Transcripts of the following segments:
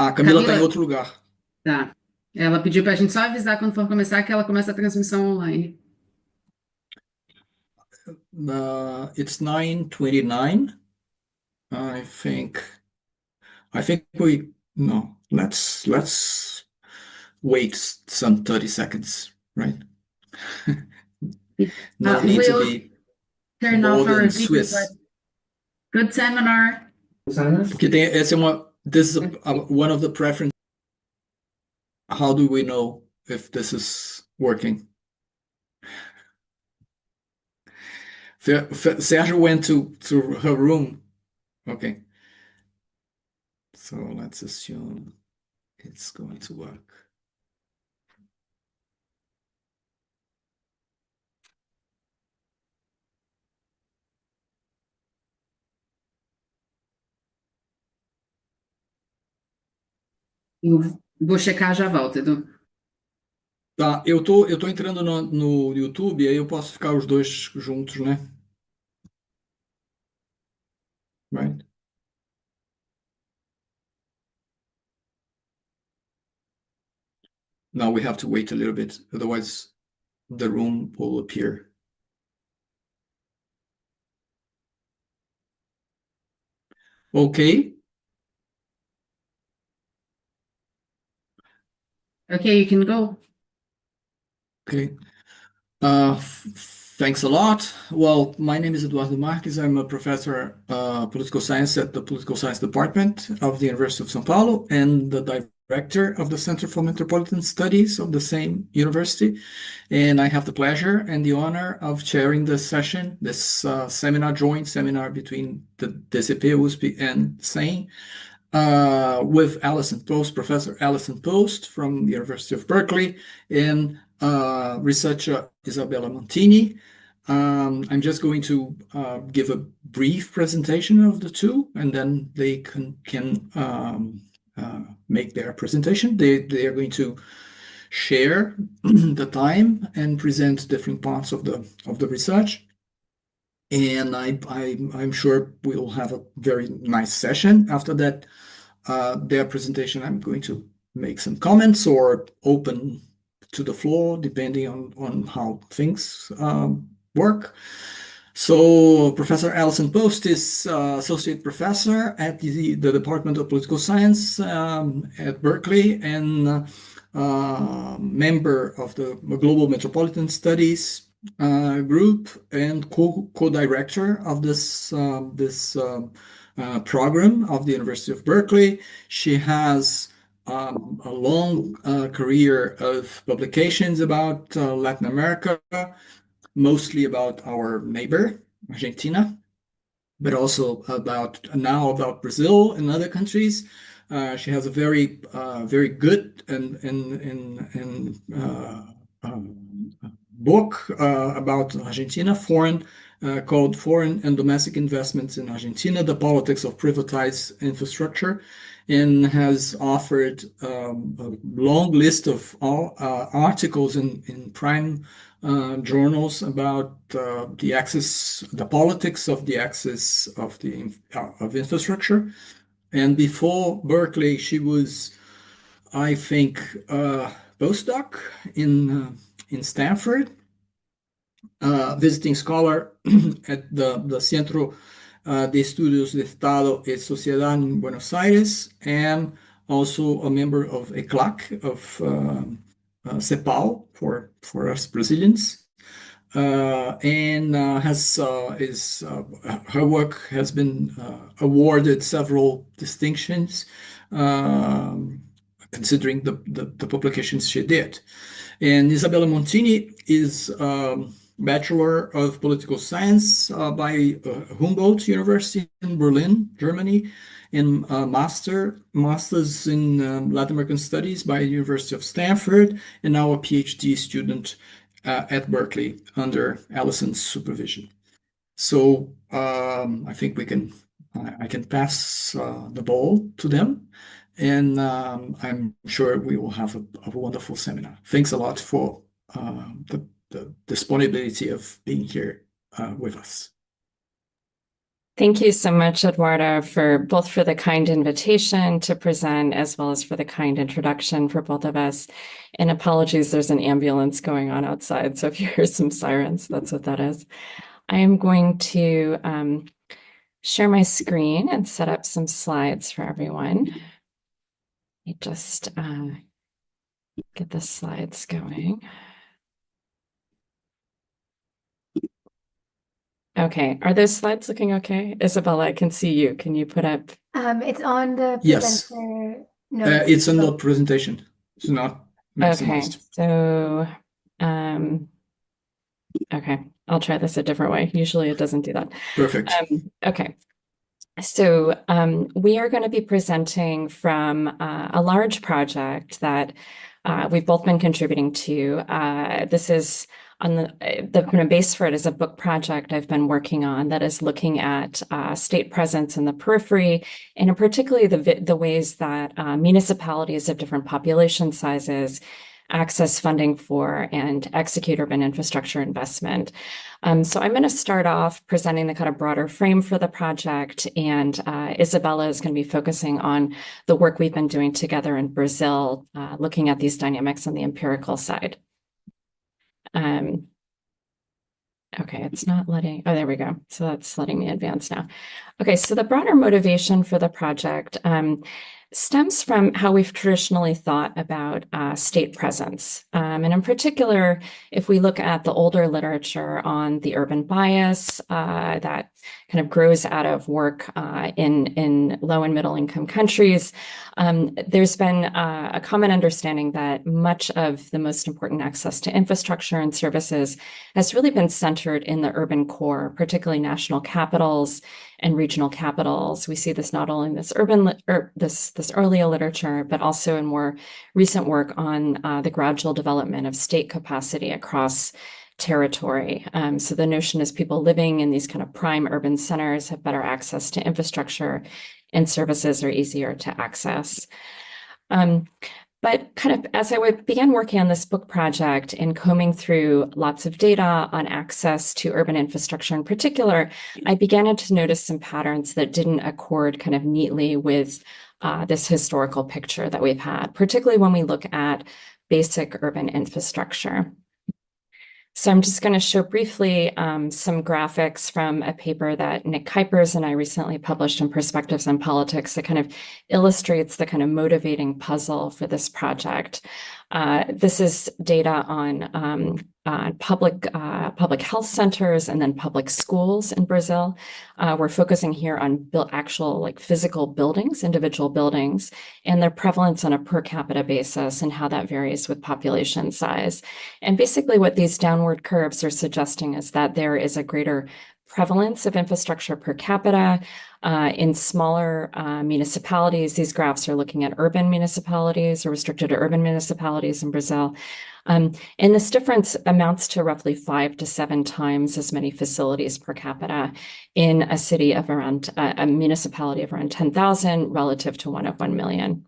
A Camila está em Camila, outro lugar. tá. Ela pediu para a gente só avisar quando for começar que ela começa a transmissão online. It's 9:29. I think I think we no. Let's wait some 30 seconds, right? No need to We'll be turn more off our than video, but Swiss. good seminar. Porque tem, essa é uma, this is one of the preference. How do we know if this is working? Sergio went to her room. Okay. So let's assume it's going to work. Eu vou checar, já volto, Edu. Tá, eu tô entrando no YouTube, aí eu posso ficar os dois juntos, né? Right? Now we have to wait a little bit, otherwise the room will appear. Okay. Okay, you can go. Okay. Thanks a lot. Well, my name is Eduardo Marques. I'm a professor political science at the Political Science Department of the University of São Paulo and the director of the Center for Metropolitan Studies of the same university. And I have the pleasure and the honor of chairing this session, this seminar, joint seminar between the DCP, USP, and SAIN, with Alison Post, Professor Alison Post from the University of Berkeley, and researcher Isabella Montini. I'm just going to give a brief presentation of the two, and then they can make their presentation. They are going to share the time and present different parts of the research. And I'm sure we'll have a very nice session. After that, their presentation, I'm going to make some comments or open to the floor, depending on how things work. So Professor Alison Post is Associate Professor at the Department of Political Science at Berkeley and member of the Global Metropolitan Studies group and co-director of this program of the University of Berkeley. She has a long career of publications about Latin America, mostly about our neighbor, Argentina, but also about Brazil and other countries. She has a very good and book about Argentina, called Foreign and Domestic Investments in Argentina, The Politics of Privatized Infrastructure, and has offered a long list of articles in prime journals about the politics of the access of infrastructure. And before Berkeley, she was, I think, postdoc in Stanford, visiting scholar at the Centro de Estudios de Estado y Sociedad in Buenos Aires, and also a member of ECLAC, of CEPAL for us Brazilians. And her work has been awarded several distinctions, considering the publications she did. And Isabella Montini is Bachelor of Political Science by Humboldt University in Berlin, Germany, and Masters in Latin American Studies by the University of Stanford, and now a PhD student at Berkeley under Alison's supervision. So I think I can pass the ball to them, and I'm sure we will have a wonderful seminar. Thanks a lot for the disponibility of being here with us. Thank you so much, Eduardo, for both for the kind invitation to present as well as for the kind introduction for both of us. And apologies, there's an ambulance going on outside. So if you hear some sirens, that's what that is. I am going to share my screen and set up some slides for everyone. Let me just get the slides going. Okay, are those slides looking okay? Isabella, I can see you. Can you put up? It's on the Yes. presenter notes. It's on the presentation. It's not maximized. Okay, so okay, I'll try this a different way. Usually it doesn't do that. Perfect. Okay. So we are going to be presenting from a large project that we've both been contributing to. This is on the base for it is a book project I've been working on that is looking at state presence in the periphery, and in particularly the ways that municipalities of different population sizes access funding for and execute urban infrastructure investment. So I'm going to start off presenting the kind of broader frame for the project, and Isabella is going to be focusing on the work we've been doing together in Brazil, looking at these dynamics on the empirical side. Okay, it's not letting, oh, there we go. So that's letting me advance now. Okay, so the broader motivation for the project stems from how we've traditionally thought about state presence. And in particular, if we look at the older literature on the urban bias that kind of grows out of work in low and middle income countries, there's been a common understanding that much of the most important access to infrastructure and services has really been centered in the urban core, particularly national capitals and regional capitals. We see this not only in this this earlier literature, but also in more recent work on the gradual development of state capacity across territory. So the notion is people living in these kind of prime urban centers have better access to infrastructure and services are easier to access. But kind of as I began working on this book project and combing through lots of data on access to urban infrastructure in particular, I began to notice some patterns that didn't accord kind of neatly with this historical picture that we've had, particularly when we look at basic urban infrastructure. So I'm just going to show briefly some graphics from a paper that Nick Kuipers and I recently published in Perspectives on Politics that kind of illustrates the kind of motivating puzzle for this project. This is data on public health centers and then public schools in Brazil. We're focusing here on actual like physical buildings, individual buildings, and their prevalence on a per capita basis and how that varies with population size. And basically what these downward curves are suggesting is that there is a greater prevalence of infrastructure per capita in smaller municipalities. These graphs are looking at urban municipalities or restricted to urban municipalities in Brazil. And this difference amounts to roughly 5 to 7 times as many facilities per capita in a city of around a municipality of around 10,000 relative to one of 1 million.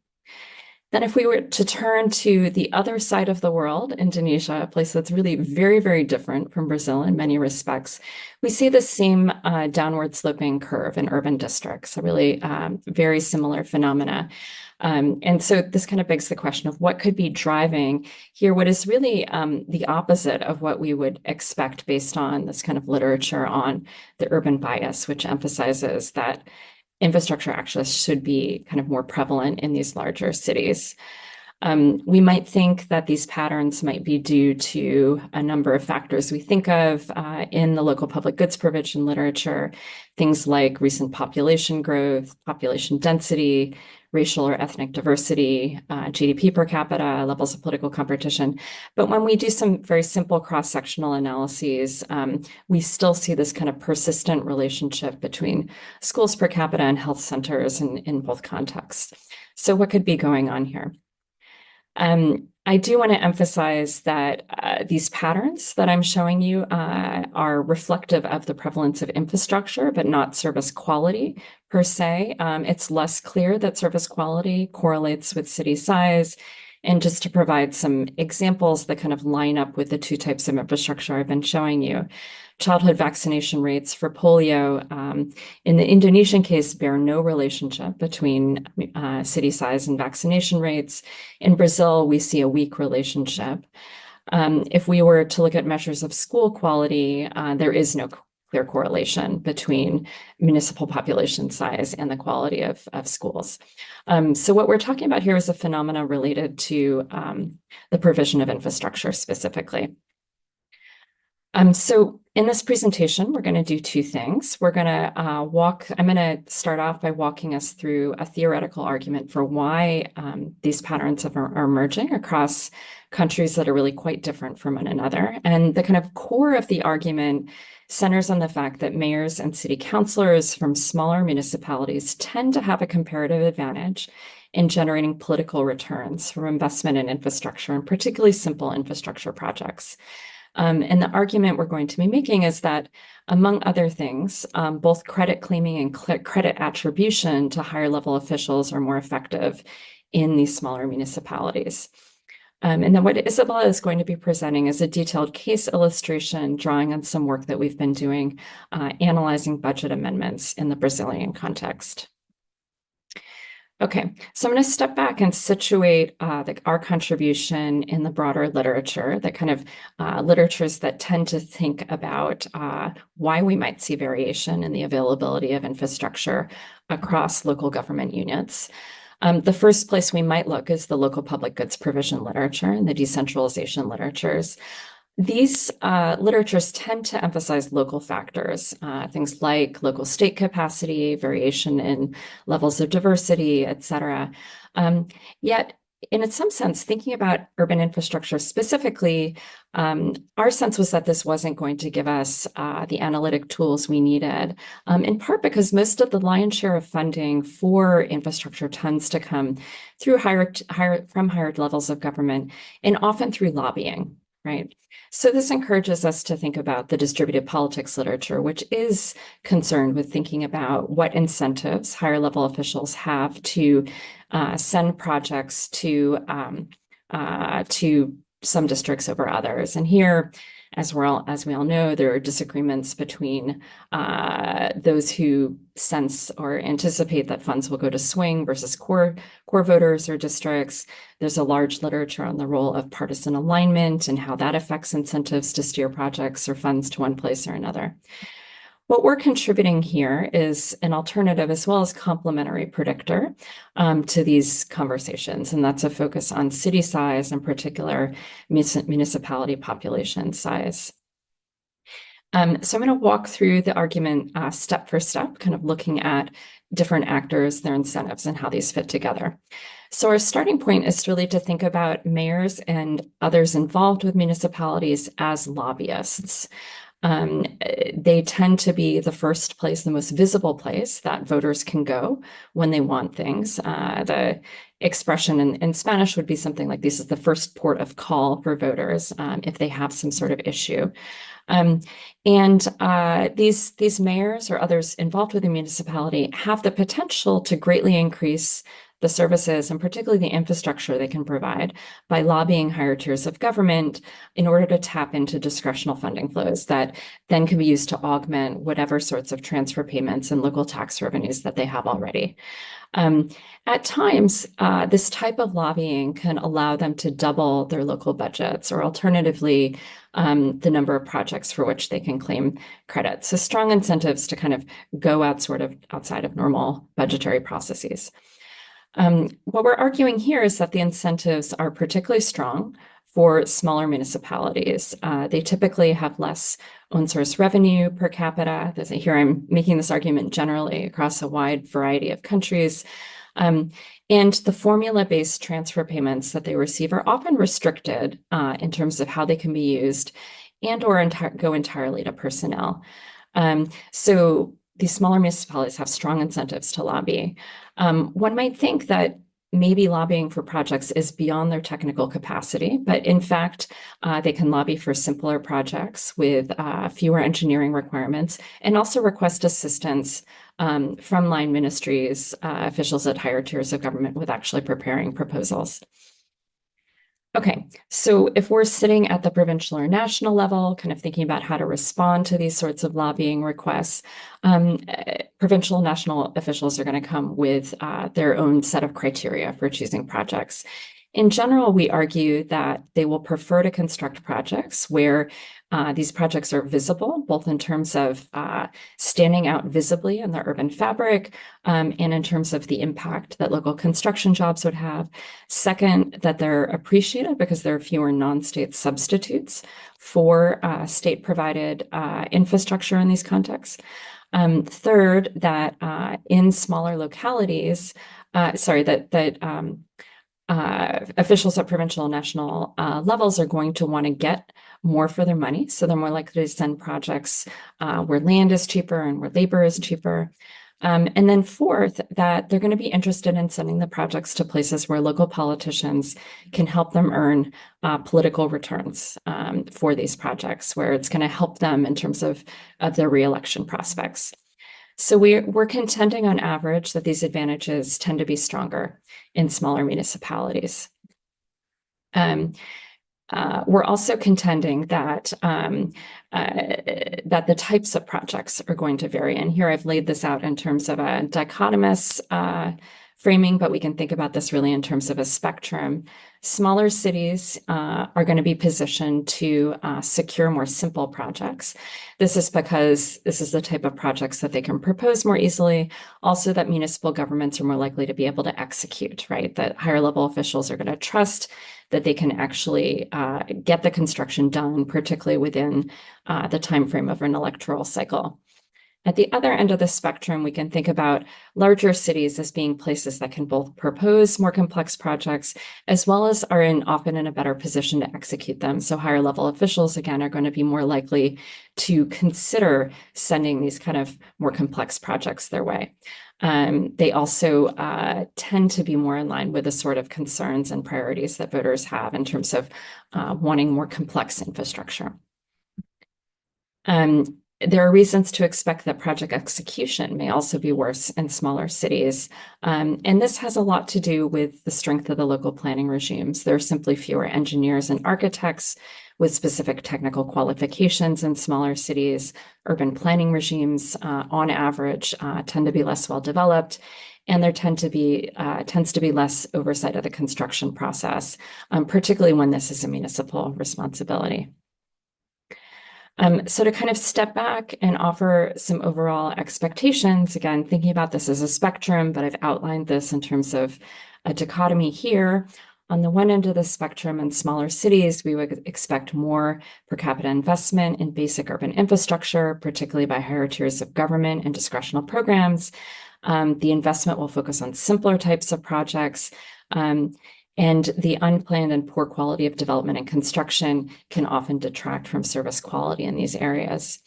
Then if we were to turn to the other side of the world, Indonesia, a place that's really very, very different from Brazil in many respects, we see the same downward sloping curve in urban districts, a really very similar phenomena. And so this kind of begs the question of what could be driving here, what is really the opposite of what we would expect based on this kind of literature on the urban bias, which emphasizes that infrastructure access should be kind of more prevalent in these larger cities. We might think that these patterns might be due to a number of factors we think of in the local public goods provision literature, things like recent population growth, population density, racial or ethnic diversity, GDP per capita, levels of political competition. But when we do some very simple cross-sectional analyses, we still see this kind of persistent relationship between schools per capita and health centers in both contexts. So what could be going on here? I do want to emphasize that these patterns that I'm showing you are reflective of the prevalence of infrastructure, but not service quality per se. It's less clear that service quality correlates with city size And just to provide some examples that kind of line up with the two types of infrastructure I've been showing you. Childhood vaccination rates for polio in the Indonesian case bear no relationship between city size and vaccination rates. In Brazil, we see a weak relationship. If we were to look at measures of school quality, there is no clear correlation between municipal population size and the quality of schools. So what we're talking about here is a phenomena related to the provision of infrastructure specifically. So in this presentation, we're going to do two things. We're going to I'm going to start off by walking us through a theoretical argument for why these patterns are emerging across countries that are really quite different from one another. And the kind of core of the argument centers on the fact that mayors and city councilors from smaller municipalities tend to have a comparative advantage in generating political returns from investment in infrastructure, and particularly simple infrastructure projects. And the argument we're going to be making is that, among other things, both credit claiming and credit attribution to higher level officials are more effective in these smaller municipalities. And then what Isabella is going to be presenting is a detailed case illustration drawing on some work that we've been doing, analyzing budget amendments in the Brazilian context. Okay, so I'm going to step back and situate our contribution in the broader literature, the kind of literatures that tend to think about why we might see variation in the availability of infrastructure across local government units. The first place we might look is the local public goods provision literature and the decentralization literatures. These literatures tend to emphasize local factors, things like local state capacity, variation in levels of diversity, et cetera. Yet, in some sense, thinking about urban infrastructure specifically, our sense was that this wasn't going to give us the analytic tools we needed, in part because most of the lion's share of funding for infrastructure tends to come through from higher levels of government and often through lobbying, right? So this encourages us to think about the distributed politics literature, which is concerned with thinking about what incentives higher level officials have to send projects to some districts over others. And here, as we all know, there are disagreements between those who sense or anticipate that funds will go to swing versus core voters or districts. There's a large literature on the role of partisan alignment and how that affects incentives to steer projects or funds to one place or another. What we're contributing here is an alternative as well as complementary predictor to these conversations, and that's a focus on city size, in particular municipality population size. So I'm going to walk through the argument step for step, kind of looking at different actors, their incentives, and how these fit together. So our starting point is really to think about mayors and others involved with municipalities as lobbyists. They tend to be the first place, the most visible place that voters can go when they want things. The expression in Spanish would be something like, this is the first port of call for voters if they have some sort of issue. These mayors or others involved with the municipality have the potential to greatly increase the services and particularly the infrastructure they can provide by lobbying higher tiers of government in order to tap into discretional funding flows that then can be used to augment whatever sorts of transfer payments and local tax revenues that they have already. At times, this type of lobbying can allow them to double their local budgets, or alternatively, the number of projects for which they can claim credit. So strong incentives to kind of go outside of normal budgetary processes. What we're arguing here is that the incentives are particularly strong for smaller municipalities. They typically have less own source revenue per capita. Here I'm making this argument generally across a wide variety of countries. And the formula-based transfer payments that they receive are often restricted in terms of how they can be used and or go entirely to personnel. So these smaller municipalities have strong incentives to lobby. One might think that maybe lobbying for projects is beyond their technical capacity, but in fact, they can lobby for simpler projects with fewer engineering requirements and also request assistance from line ministries, officials at higher tiers of government with actually preparing proposals. Okay, so if we're sitting at the provincial or national level, kind of thinking about how to respond to these sorts of lobbying requests, provincial and national officials are going to come with their own set of criteria for choosing projects. In general, we argue that they will prefer to construct projects where these projects are visible, both in terms of standing out visibly in the urban fabric and in terms of the impact that local construction jobs would have. Second, that they're appreciated because there are fewer non-state substitutes for state-provided infrastructure in these contexts. Third, that in smaller localities, officials at provincial and national levels are going to want to get more for their money. So they're more likely to send projects where land is cheaper and where labor is cheaper. And then fourth, that they're going to be interested in sending the projects to places where local politicians can help them earn political returns for these projects, where it's going to help them in terms of their reelection prospects. So we're contending on average that these advantages tend to be stronger in smaller municipalities. We're also contending that that the types of projects are going to vary. And here I've laid this out in terms of a dichotomous framing, but we can think about this really in terms of a spectrum. Smaller cities are going to be positioned to secure more simple projects. This is because this is the type of projects that they can propose more easily. Also, that municipal governments are more likely to be able to execute, right? That higher level officials are going to trust that they can actually get the construction done, particularly within the time frame of an electoral cycle. At the other end of the spectrum, we can think about larger cities as being places that can both propose more complex projects, as well as are often in a better position to execute them. So higher level officials, again, are going to be more likely to consider sending these kind of more complex projects their way. They also tend to be more in line with the sort of concerns and priorities that voters have in terms of wanting more complex infrastructure. There are reasons to expect that project execution may also be worse in smaller cities. And this has a lot to do with the strength of the local planning regimes. There are simply fewer engineers and architects with specific technical qualifications in smaller cities. Urban planning regimes, on average, tend to be less well developed. And there tends to be less oversight of the construction process, particularly when this is a municipal responsibility. So to kind of step back and offer some overall expectations, again, thinking about this as a spectrum, but I've outlined this in terms of a dichotomy here. On the one end of the spectrum, in smaller cities, we would expect more per capita investment in basic urban infrastructure, particularly by higher tiers of government and discretional programs. The investment will focus on simpler types of projects. And the unplanned and poor quality of development and construction can often detract from service quality in these areas.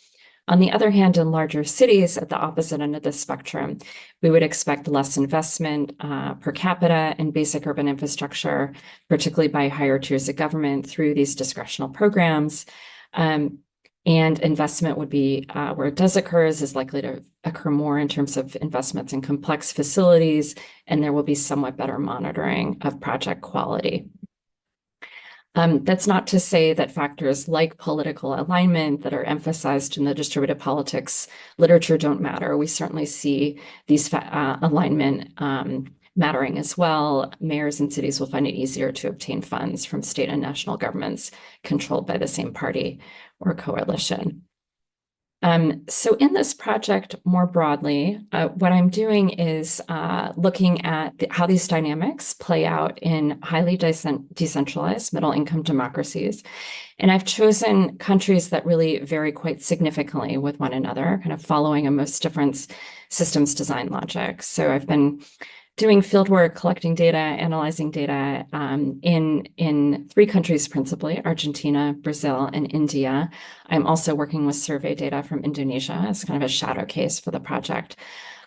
On the other hand, in larger cities, at the opposite end of the spectrum, we would expect less investment per capita in basic urban infrastructure, particularly by higher tiers of government through these discretional programs. And investment would be, where it does occur, is likely to occur more in terms of investments in complex facilities, and there will be somewhat better monitoring of project quality. That's not to say that factors like political alignment that are emphasized in the distributive politics literature don't matter. We certainly see these alignment mattering as well. Mayors and cities will find it easier to obtain funds from state and national governments controlled by the same party or coalition. So in this project more broadly, what I'm doing is looking at how these dynamics play out in highly decentralized middle-income democracies. And I've chosen countries that really vary quite significantly with one another, kind of following a most different systems design logic. So I've been doing fieldwork, collecting data, analyzing data in 3 countries principally, Argentina, Brazil, and India. I'm also working with survey data from Indonesia as kind of a shadow case for the project.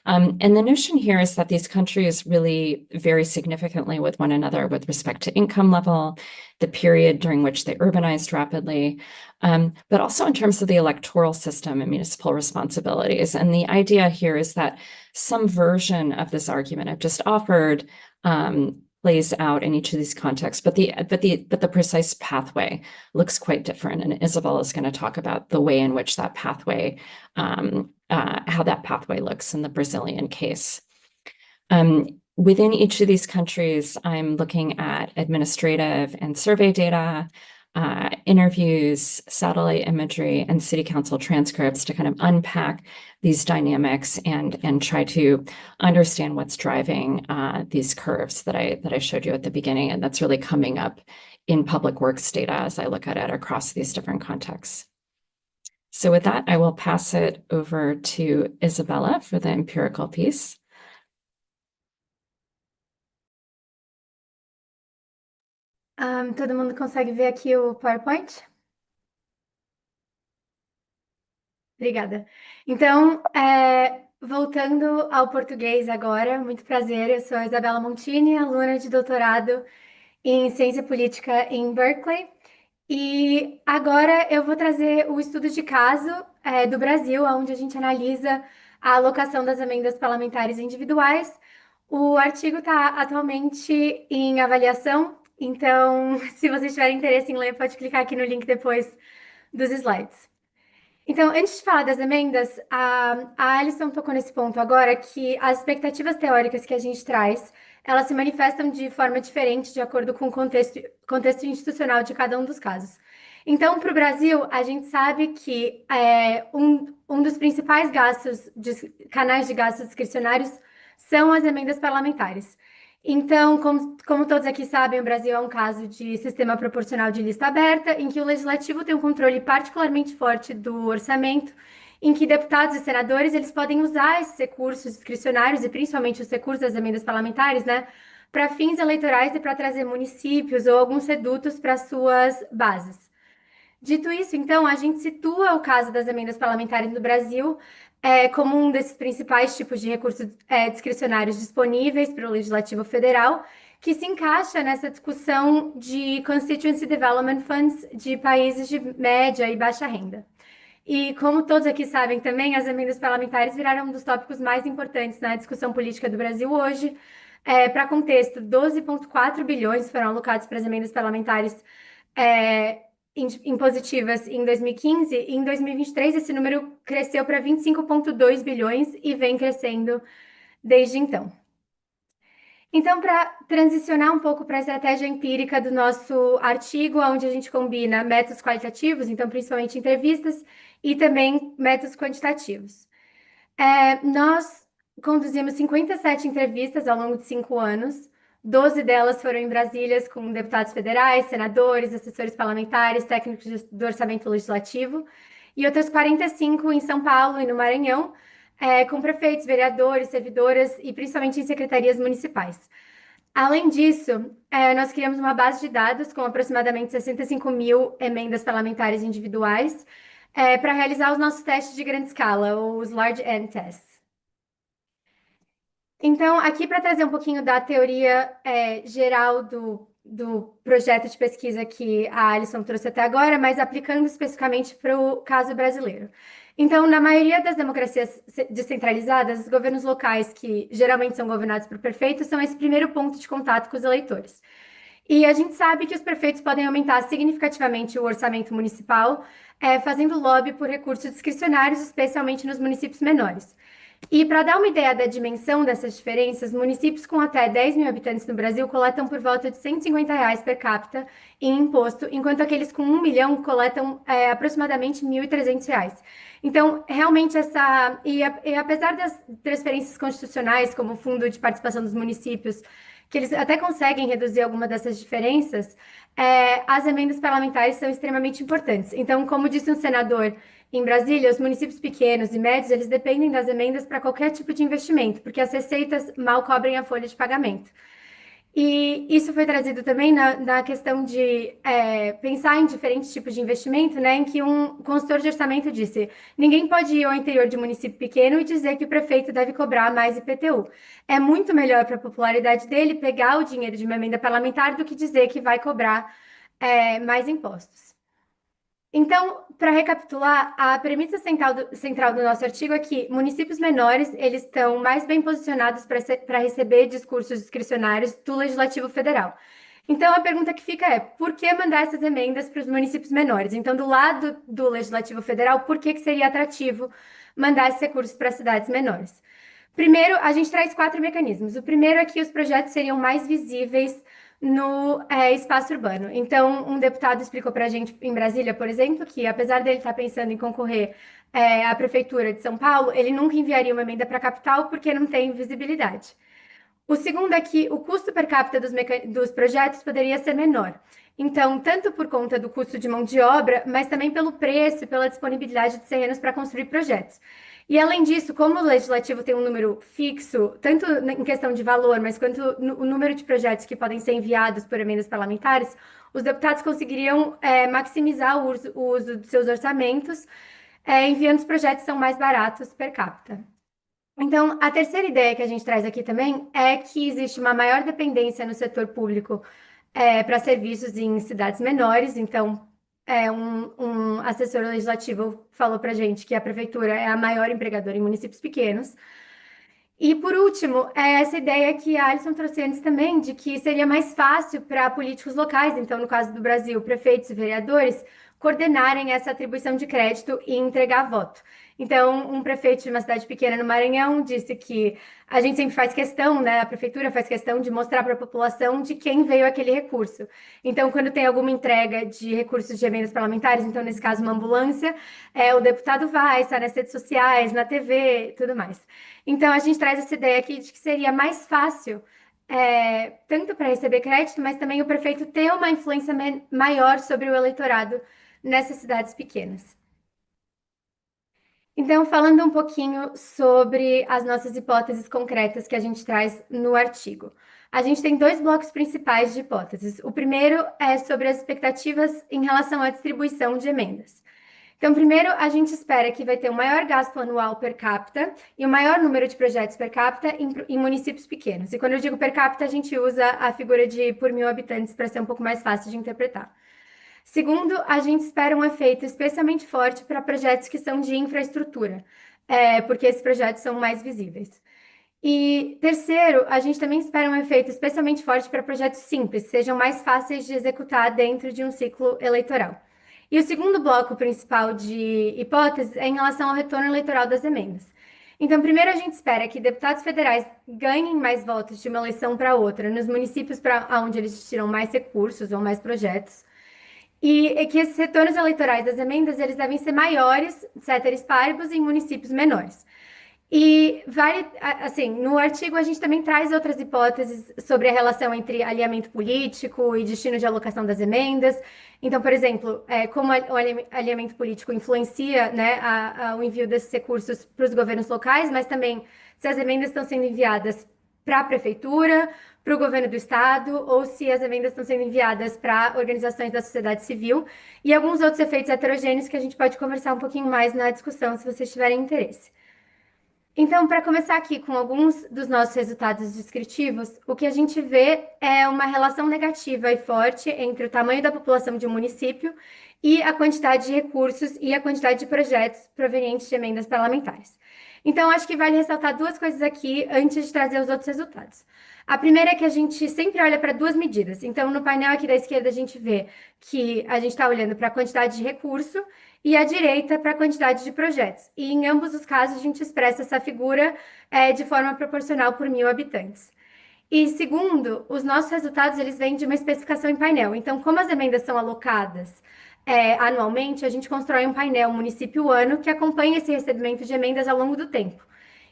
And the notion here is that these countries really vary significantly with one another with respect to income level, the period during which they urbanized rapidly, but also in terms of the electoral system and municipal responsibilities. And the idea here is that some version of this argument I've just offered plays out in each of these contexts, but the precise pathway looks quite different. And Isabella is going to talk about the way in which that pathway, how that pathway looks in the Brazilian case. Within each of these countries, I'm looking at administrative and survey data, interviews, satellite imagery, and city council transcripts to kind of unpack these dynamics and try to understand what's driving these curves that I showed you at the beginning, and that's really coming up in public works data as I look at it across these different contexts. So with that, I will pass it over to Isabella for the empirical piece. Todo mundo consegue ver aqui o PowerPoint? Obrigada. Então, voltando ao português agora, muito prazer, eu sou a Isabella Montini, aluna de doutorado em Ciência Política em Berkeley, e agora eu vou trazer o estudo de caso do Brasil, onde a gente analisa a alocação das emendas parlamentares individuais. O artigo está atualmente em avaliação, então, se vocês tiverem interesse em ler, pode clicar aqui no link depois dos slides. Então, antes de falar das emendas, a Alison tocou nesse ponto agora, que as expectativas teóricas que a gente traz, elas se manifestam de forma diferente de acordo com o contexto institucional de cada um dos casos. Então, para o Brasil, a gente sabe que um dos principais canais de gastos discricionários são as emendas parlamentares. Então, como todos aqui sabem, o Brasil é um caso de sistema proporcional de lista aberta, em que o legislativo tem um controle particularmente forte do orçamento, em que deputados e senadores eles podem usar esses recursos discricionários, e principalmente os recursos das emendas parlamentares, né, para fins eleitorais e para trazer municípios ou alguns redutos para suas bases. Dito isso, então, a gente situa o caso das emendas parlamentares no Brasil como um desses principais tipos de recursos discricionários disponíveis para o Legislativo Federal, que se encaixa nessa discussão de Constituency Development Funds de países de média e baixa renda. E como todos aqui sabem também, as emendas parlamentares viraram um dos tópicos mais importantes na discussão política do Brasil hoje. Para contexto, 12,4 bilhões foram alocados para as emendas parlamentares impositivas em 2015, e em 2023 esse número cresceu para 25,2 bilhões e vem crescendo desde então. Então, para transicionar um pouco para a estratégia empírica do nosso artigo, onde a gente combina métodos qualitativos, então principalmente entrevistas, e também métodos quantitativos. Nós conduzimos 57 entrevistas ao longo de 5 anos, 12 delas foram em Brasília com deputados federais, senadores, assessores parlamentares, técnicos do orçamento legislativo, e outras 45 em São Paulo e no Maranhão, com prefeitos, vereadores, servidoras e principalmente em secretarias municipais. Além disso, nós criamos uma base de dados com aproximadamente 65 mil emendas parlamentares individuais para realizar os nossos testes de grande escala, os Large N Tests. Então, aqui para trazer um pouquinho da teoria geral do projeto de pesquisa que a Alison trouxe até agora, mas aplicando especificamente para o caso brasileiro. Então, na maioria das democracias descentralizadas, os governos locais, que geralmente são governados por prefeitos, são esse primeiro ponto de contato com os eleitores. E a gente sabe que os prefeitos podem aumentar significativamente o orçamento municipal, fazendo lobby por recursos discricionários, especialmente nos municípios menores. E para dar uma ideia da dimensão dessas diferenças, municípios com até 10 mil habitantes no Brasil coletam por volta de R$ 150 per capita em imposto, enquanto aqueles com 1 milhão coletam aproximadamente R$ 1.300. Então, realmente apesar das transferências constitucionais, como o Fundo de Participação dos Municípios, que eles até conseguem reduzir alguma dessas diferenças, as emendas parlamentares são extremamente importantes. Então, como disse um senador em Brasília, os municípios pequenos e médios, eles dependem das emendas para qualquer tipo de investimento, porque as receitas mal cobrem a folha de pagamento. E isso foi trazido também na questão de pensar em diferentes tipos de investimento, né, em que um consultor de orçamento disse: ninguém pode ir ao interior de um município pequeno e dizer que o prefeito deve cobrar mais IPTU. É muito melhor para a popularidade dele pegar o dinheiro de uma emenda parlamentar do que dizer que vai cobrar mais impostos. Então, para recapitular, a premissa central do nosso artigo é que municípios menores, eles estão mais bem posicionados para receber discursos discricionários do Legislativo Federal. Então, a pergunta que fica é, por que mandar essas emendas para os municípios menores? Então, do lado do Legislativo Federal, por que seria atrativo mandar esses recursos para cidades menores? Primeiro, a gente traz 4 mecanismos. O primeiro é que os projetos seriam mais visíveis no espaço urbano. Então, um deputado explicou para a gente em Brasília, por exemplo, que apesar dele estar pensando em concorrer à Prefeitura de São Paulo, ele nunca enviaria uma emenda para a capital porque não tem visibilidade. O segundo é que o custo per capita dos projetos poderia ser menor. Então, tanto por conta do custo de mão de obra, mas também pelo preço e pela disponibilidade de terrenos para construir projetos. E além disso, como o legislativo tem um número fixo, tanto em questão de valor, mas quanto o número de projetos que podem ser enviados por emendas parlamentares, os deputados conseguiriam maximizar o uso de seus orçamentos, enviando os projetos que são mais baratos per capita. Então, a terceira ideia que a gente traz aqui também é que existe uma maior dependência no setor público para serviços em cidades menores. Então, um assessor legislativo falou para a gente que a prefeitura é a maior empregadora em municípios pequenos. E, por último, essa ideia que a Alison trouxe antes também, de que seria mais fácil para políticos locais, então, no caso do Brasil, prefeitos e vereadores, coordenarem essa atribuição de crédito e entregar voto. Então, um prefeito de uma cidade pequena no Maranhão disse que a gente sempre faz questão, né, a prefeitura faz questão de mostrar para a população de quem veio aquele recurso. Então, quando tem alguma entrega de recursos de emendas parlamentares, então, nesse caso, uma ambulância, o deputado vai, está nas redes sociais, na TV, tudo mais. Então, a gente traz essa ideia aqui de que seria mais fácil, tanto para receber crédito, mas também o prefeito ter uma influência maior sobre o eleitorado nessas cidades pequenas. Então, falando um pouquinho sobre as nossas hipóteses concretas que a gente traz no artigo. A gente tem 2 blocos principais de hipóteses. O primeiro é sobre as expectativas em relação à distribuição de emendas. Então, primeiro, a gente espera que vai ter um maior gasto anual per capita e um maior número de projetos per capita em municípios pequenos. E quando eu digo per capita, a gente usa a figura de por 1.000 habitantes para ser um pouco mais fácil de interpretar. Segundo, a gente espera um efeito especialmente forte para projetos que são de infraestrutura, porque esses projetos são mais visíveis. E terceiro, a gente também espera um efeito especialmente forte para projetos simples, que sejam mais fáceis de executar dentro de um ciclo eleitoral. E o segundo bloco principal de hipóteses é em relação ao retorno eleitoral das emendas. Então, primeiro, a gente espera que deputados federais ganhem mais votos de uma eleição para outra nos municípios onde eles tiram mais recursos ou mais projetos. E que esses retornos eleitorais das emendas, eles devem ser maiores, ceteris paribus, em municípios menores. E assim, no artigo a gente também traz outras hipóteses sobre a relação entre alinhamento político e destino de alocação das emendas. Então, por exemplo, como o alinhamento político influencia, né, o envio desses recursos para os governos locais, mas também se as emendas estão sendo enviadas para a prefeitura, para o governo do estado, ou se as emendas estão sendo enviadas para organizações da sociedade civil, e alguns outros efeitos heterogêneos que a gente pode conversar um pouquinho mais na discussão, se vocês tiverem interesse. Então, para começar aqui com alguns dos nossos resultados descritivos, o que a gente vê é uma relação negativa e forte entre o tamanho da população de um município e a quantidade de recursos e a quantidade de projetos provenientes de emendas parlamentares. Então, acho que vale ressaltar 2 coisas aqui antes de trazer os outros resultados. A primeira é que a gente sempre olha para 2 medidas. Então, no painel aqui da esquerda, a gente vê que a gente está olhando para a quantidade de recurso e à direita para a quantidade de projetos. E em ambos os casos, a gente expressa essa figura de forma proporcional por 1.000 habitantes. E segundo, os nossos resultados eles vêm de uma especificação em painel. Então, como as emendas são alocadas anualmente, a gente constrói um painel município-ano que acompanha esse recebimento de emendas ao longo do tempo.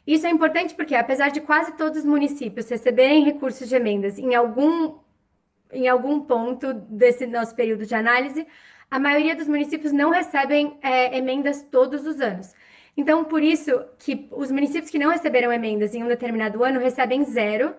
Isso é importante porque, apesar de quase todos os municípios receberem recursos de emendas em algum ponto desse nosso período de análise, a maioria dos municípios não recebem emendas todos os anos. Então, por isso que os municípios que não receberam emendas em um determinado ano recebem 0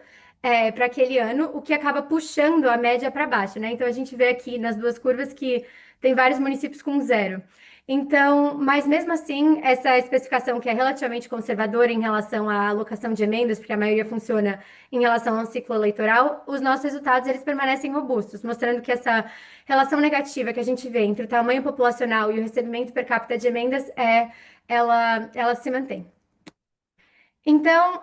para aquele ano, o que acaba puxando a média para baixo, né? Então, a gente vê aqui nas 2 curvas que tem vários municípios com 0. Então, mas mesmo assim, essa especificação que é relativamente conservadora em relação à alocação de emendas, porque a maioria funciona em relação ao ciclo eleitoral, os nossos resultados eles permanecem robustos, mostrando que essa relação negativa que a gente vê entre o tamanho populacional e o recebimento per capita de emendas ela se mantém. Então,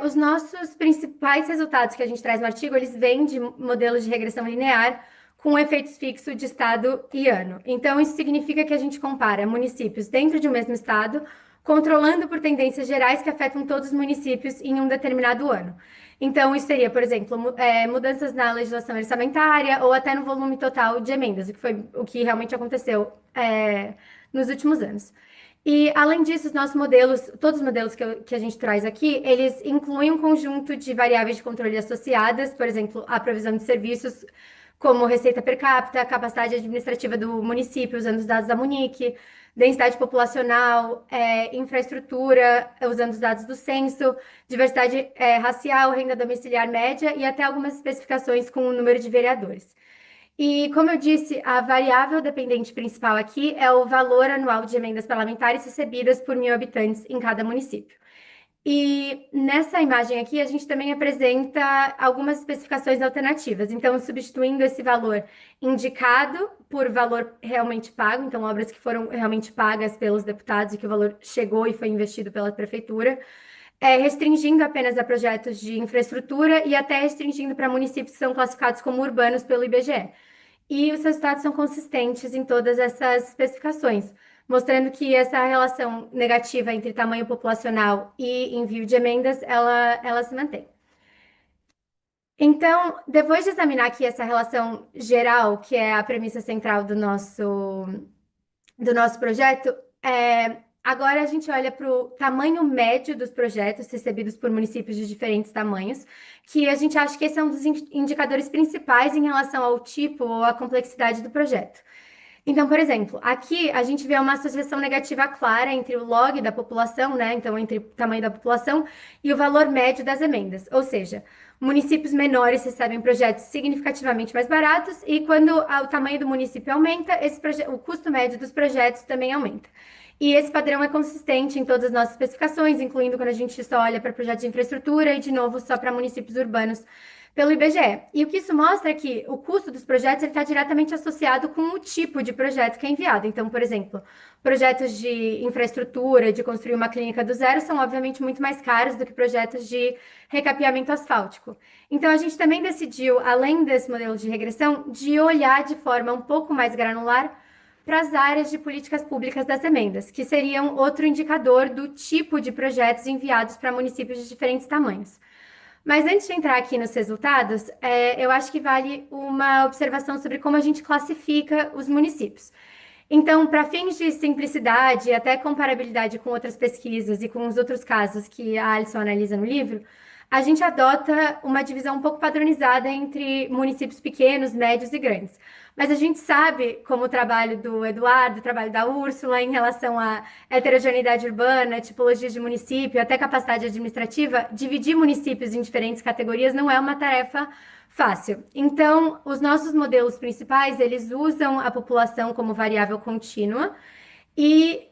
os nossos principais resultados que a gente traz no artigo, eles vêm de modelos de regressão linear com efeitos fixos de estado e ano. Então, isso significa que a gente compara municípios dentro de um mesmo estado, controlando por tendências gerais que afetam todos os municípios em um determinado ano. Então, isso seria, por exemplo, mudanças na legislação orçamentária ou até no volume total de emendas, o que foi o que realmente aconteceu nos últimos anos. E, além disso, os nossos modelos, todos os modelos que a gente traz aqui, eles incluem um conjunto de variáveis de controle associadas, por exemplo, a provisão de serviços como receita per capita, capacidade administrativa do município, usando os dados da Munic, densidade populacional, infraestrutura, usando os dados do censo, diversidade racial, renda domiciliar média e até algumas especificações com o número de vereadores. E, como eu disse, a variável dependente principal aqui é o valor anual de emendas parlamentares recebidas por 1.000 habitantes em cada município. E nessa imagem aqui, a gente também apresenta algumas especificações alternativas. Então, substituindo esse valor indicado por valor realmente pago, então, obras que foram realmente pagas pelos deputados e que o valor chegou e foi investido pela prefeitura, restringindo apenas a projetos de infraestrutura e até restringindo para municípios que são classificados como urbanos pelo IBGE. E os resultados são consistentes em todas essas especificações, mostrando que essa relação negativa entre tamanho populacional e envio de emendas, ela se mantém. Então, depois de examinar aqui essa relação geral, que é a premissa central do nosso projeto, agora a gente olha para o tamanho médio dos projetos recebidos por municípios de diferentes tamanhos, que a gente acha que esse é um dos indicadores principais em relação ao tipo ou à complexidade do projeto. Então, por exemplo, aqui a gente vê uma associação negativa clara entre o log da população, né? Então, entre o tamanho da população e o valor médio das emendas. Ou seja, municípios menores recebem projetos significativamente mais baratos e quando o tamanho do município aumenta, o custo médio dos projetos também aumenta. E esse padrão é consistente em todas as nossas especificações, incluindo quando a gente só olha para projetos de infraestrutura e, de novo, só para municípios urbanos pelo IBGE. E o que isso mostra é que o custo dos projetos está diretamente associado com o tipo de projeto que é enviado. Então, por exemplo, projetos de infraestrutura, de construir uma clínica do zero, são obviamente muito mais caros do que projetos de recapeamento asfáltico. Então, a gente também decidiu, além desse modelo de regressão, de olhar de forma um pouco mais granular para as áreas de políticas públicas das emendas, que seriam outro indicador do tipo de projetos enviados para municípios de diferentes tamanhos. Mas antes de entrar aqui nos resultados, eu acho que vale uma observação sobre como a gente classifica os municípios. Então, para fins de simplicidade e até comparabilidade com outras pesquisas e com os outros casos que a Alison analisa no livro, a gente adota uma divisão um pouco padronizada entre municípios pequenos, médios e grandes. Mas a gente sabe, como o trabalho do Eduardo, o trabalho da Úrsula, em relação à heterogeneidade urbana, tipologias de município, até capacidade administrativa, dividir municípios em diferentes categorias não é uma tarefa fácil. Então, os nossos modelos principais, eles usam a população como variável contínua e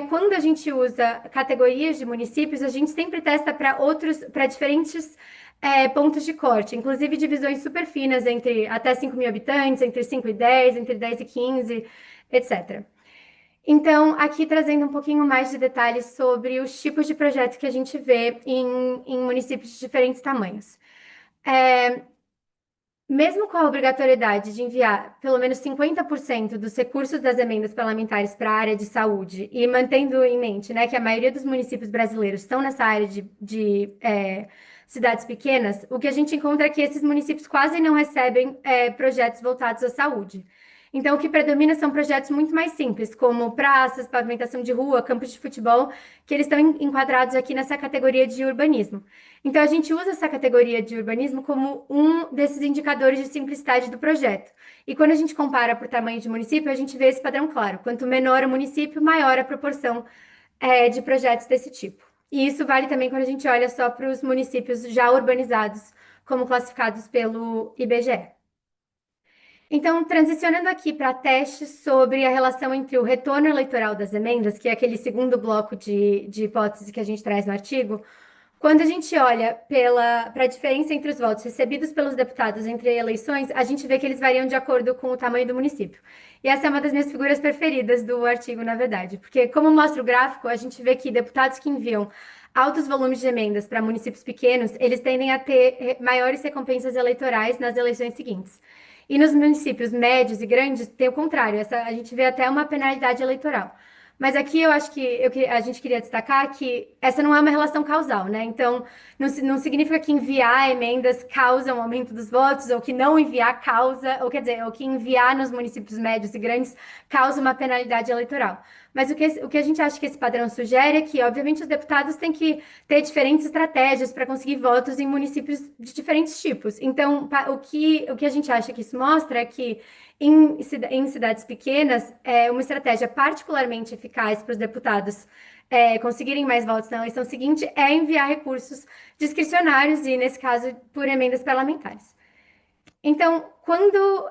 quando a gente usa categorias de municípios, a gente sempre testa para diferentes pontos de corte, inclusive divisões super finas entre até 5.000 habitantes, entre 5 e 10, entre 10 e 15, etc. Então, aqui trazendo um pouquinho mais de detalhes sobre os tipos de projeto que a gente vê em municípios de diferentes tamanhos. Mesmo com a obrigatoriedade de enviar pelo menos 50% dos recursos das emendas parlamentares para a área de saúde e mantendo em mente, né, que a maioria dos municípios brasileiros estão nessa área de cidades pequenas, o que a gente encontra é que esses municípios quase não recebem projetos voltados à saúde. Então, o que predomina são projetos muito mais simples, como praças, pavimentação de rua, campos de futebol, que eles estão enquadrados aqui nessa categoria de urbanismo. Então, a gente usa essa categoria de urbanismo como um desses indicadores de simplicidade do projeto. E quando a gente compara por tamanho de município, a gente vê esse padrão claro. Quanto menor o município, maior a proporção de projetos desse tipo. E isso vale também quando a gente olha só para os municípios já urbanizados, como classificados pelo IBGE. Então, transicionando aqui para testes sobre a relação entre o retorno eleitoral das emendas, que é aquele segundo bloco de hipótese que a gente traz no artigo, quando a gente olha para a diferença entre os votos recebidos pelos deputados entre eleições, a gente vê que eles variam de acordo com o tamanho do município. E essa é uma das minhas figuras preferidas do artigo, na verdade, porque, como mostra o gráfico, a gente vê que deputados que enviam altos volumes de emendas para municípios pequenos, eles tendem a ter maiores recompensas eleitorais nas eleições seguintes. E nos municípios médios e grandes, tem o contrário, a gente vê até uma penalidade eleitoral. Mas aqui eu acho que a gente queria destacar que essa não é uma relação causal, né? Então, não significa que enviar emendas causa um aumento dos votos, ou que não enviar causa, ou quer dizer, ou que enviar nos municípios médios e grandes causa uma penalidade eleitoral. Mas o que a gente acha que esse padrão sugere é que, obviamente, os deputados têm que ter diferentes estratégias para conseguir votos em municípios de diferentes tipos. Então, o que a gente acha que isso mostra é que em cidades pequenas, uma estratégia particularmente eficaz para os deputados conseguirem mais votos na eleição seguinte é enviar recursos discricionários e, nesse caso, por emendas parlamentares. Então, quando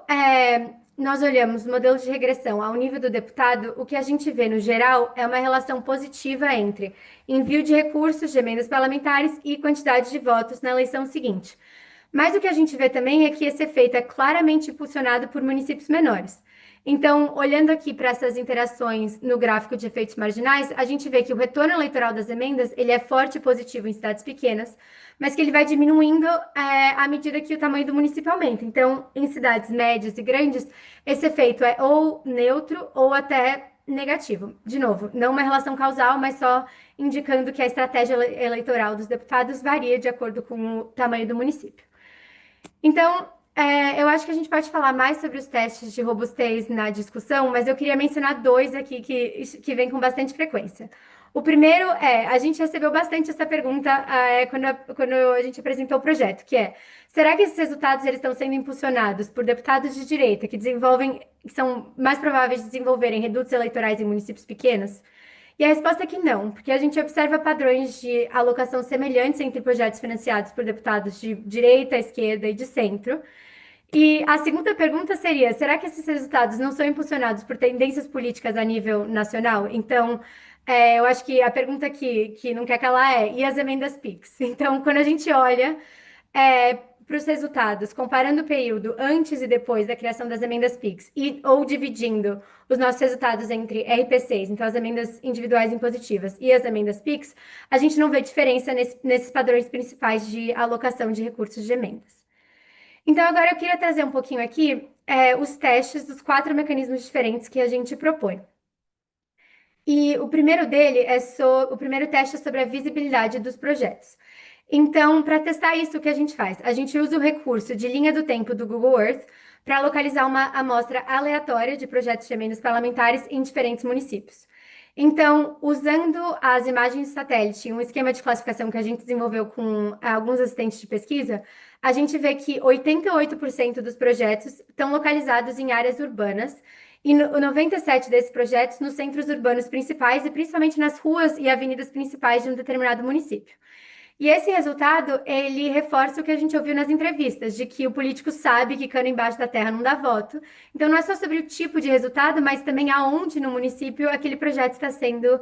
nós olhamos o modelo de regressão ao nível do deputado, o que a gente vê, no geral, é uma relação positiva entre envio de recursos de emendas parlamentares e quantidade de votos na eleição seguinte. Mas o que a gente vê também é que esse efeito é claramente impulsionado por municípios menores. Então, olhando aqui para essas interações no gráfico de efeitos marginais, a gente vê que o retorno eleitoral das emendas ele é forte e positivo em cidades pequenas, mas que ele vai diminuindo à medida que o tamanho do município aumenta. Então, em cidades médias e grandes, esse efeito é ou neutro ou até negativo. De novo, não uma relação causal, mas só indicando que a estratégia eleitoral dos deputados varia de acordo com o tamanho do município. Então, eu acho que a gente pode falar mais sobre os testes de robustez na discussão, mas eu queria mencionar dois aqui que vêm com bastante frequência. O primeiro a gente recebeu bastante essa pergunta quando a gente apresentou o projeto, que é, será que esses resultados eles estão sendo impulsionados por deputados de direita que são mais prováveis de desenvolverem redutos eleitorais em municípios pequenos? E a resposta é que não, porque a gente observa padrões de alocação semelhantes entre projetos financiados por deputados de direita, esquerda e de centro. E a segunda pergunta seria: será que esses resultados não são impulsionados por tendências políticas a nível nacional? Então, eu acho que a pergunta que não quer calar é: e as emendas PIX? Então, quando a gente olha para os resultados, comparando o período antes e depois da criação das emendas PIX, ou dividindo os nossos resultados entre RPCs, então as emendas individuais impositivas, e as emendas PIX, a gente não vê diferença nesses padrões principais de alocação de recursos de emendas. Então, agora eu queria trazer um pouquinho aqui os testes dos 4 mecanismos diferentes que a gente propõe. E o primeiro o primeiro teste é sobre a visibilidade dos projetos. Então, para testar isso, o que a gente faz? A gente usa o recurso de linha do tempo do Google Earth para localizar uma amostra aleatória de projetos de emendas parlamentares em diferentes municípios. Então, usando as imagens de satélite, um esquema de classificação que a gente desenvolveu com alguns assistentes de pesquisa, a gente vê que 88% dos projetos estão localizados em áreas urbanas e 97 desses projetos nos centros urbanos principais e principalmente nas ruas e avenidas principais de um determinado município. E esse resultado, ele reforça o que a gente ouviu nas entrevistas, de que o político sabe que cano embaixo da terra não dá voto. Então, não é só sobre o tipo de resultado, mas também aonde no município aquele projeto está sendo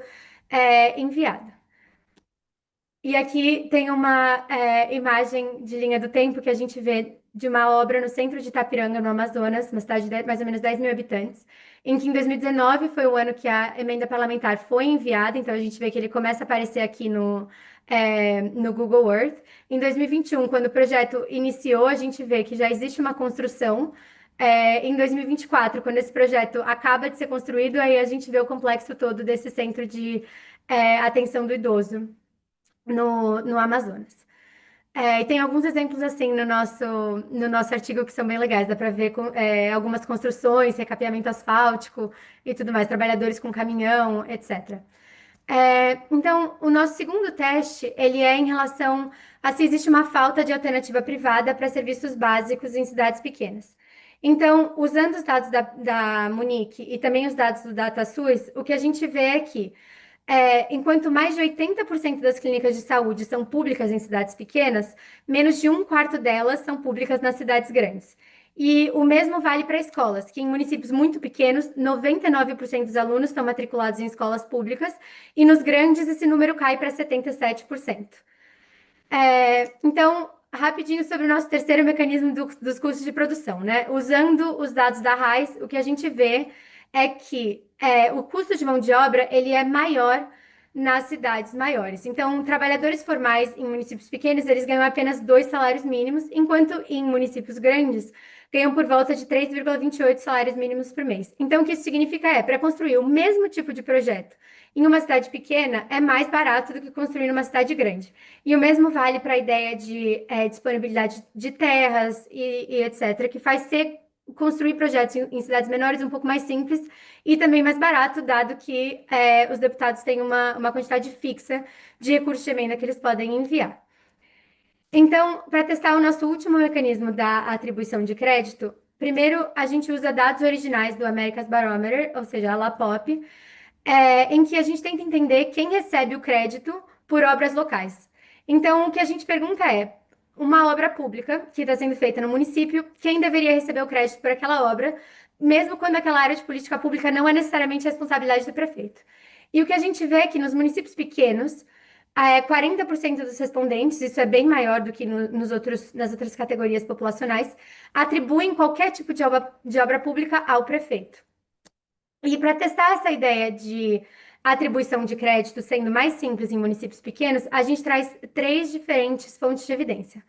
enviado. E aqui tem uma imagem de linha do tempo que a gente vê de uma obra no centro de Itapiranga, no Amazonas, uma cidade de mais ou menos 10 mil habitantes, em que em 2019 foi o ano que a emenda parlamentar foi enviada, então a gente vê que ele começa a aparecer aqui no Google Earth. Em 2021, quando o projeto iniciou, a gente vê que já existe uma construção. Em 2024, quando esse projeto acaba de ser construído, aí a gente vê o complexo todo desse centro de atenção do idoso no Amazonas. E tem alguns exemplos assim no nosso artigo que são bem legais, dá para ver algumas construções, recapeamento asfáltico e tudo mais, trabalhadores com caminhão, etc. Então, o nosso segundo teste, ele é em relação a se existe uma falta de alternativa privada para serviços básicos em cidades pequenas. Então, usando os dados da Munic e também os dados do DataSUS, o que a gente vê é que enquanto mais de 80% das clínicas de saúde são públicas em cidades pequenas, menos de um quarto delas são públicas nas cidades grandes. E o mesmo vale para escolas, que em municípios muito pequenos, 99% dos alunos estão matriculados em escolas públicas, e nos grandes esse número cai para 77%. Então, rapidinho sobre o nosso terceiro mecanismo dos custos de produção, né? Usando os dados da RAIS, o que a gente vê é que o custo de mão de obra ele é maior nas cidades maiores. Então, trabalhadores formais em municípios pequenos, eles ganham apenas 2 salários mínimos, enquanto em municípios grandes ganham por volta de 3,28 salários mínimos por mês. Então, o que isso significa para construir o mesmo tipo de projeto em uma cidade pequena, é mais barato do que construir numa cidade grande. E o mesmo vale para a ideia de disponibilidade de terras e etc., que faz ser construir projetos em cidades menores um pouco mais simples e também mais barato, dado que os deputados têm uma quantidade fixa de recursos de emenda que eles podem enviar. Então, para testar o nosso último mecanismo da atribuição de crédito, primeiro a gente usa dados originais do America's Barometer, ou seja, a LAPOP, em que a gente tenta entender quem recebe o crédito por obras locais. Então, o que a gente pergunta é, uma obra pública que está sendo feita no município, quem deveria receber o crédito por aquela obra, mesmo quando aquela área de política pública não é necessariamente responsabilidade do prefeito. E o que a gente vê é que nos municípios pequenos, 40% dos respondentes, isso é bem maior do que nas outras categorias populacionais, atribuem qualquer tipo de obra pública ao prefeito. E para testar essa ideia de atribuição de crédito sendo mais simples em municípios pequenos, a gente traz 3 diferentes fontes de evidência.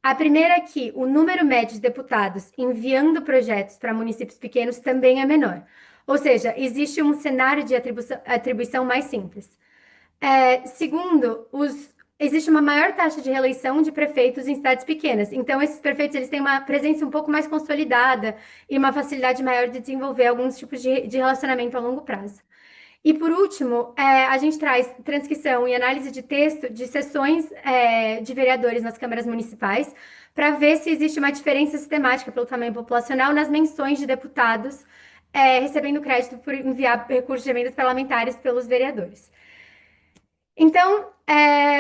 A primeira é que o número médio de deputados enviando projetos para municípios pequenos também é menor. Ou seja, existe um cenário de atribuição mais simples. Segundo, existe uma maior taxa de reeleição de prefeitos em cidades pequenas. Então, esses prefeitos eles têm uma presença um pouco mais consolidada e uma facilidade maior de desenvolver alguns tipos de relacionamento a longo prazo. E por último, a gente traz transcrição e análise de texto de sessões de vereadores nas câmaras municipais para ver se existe uma diferença sistemática pelo tamanho populacional nas menções de deputados recebendo crédito por enviar recursos de emendas parlamentares pelos vereadores. Então,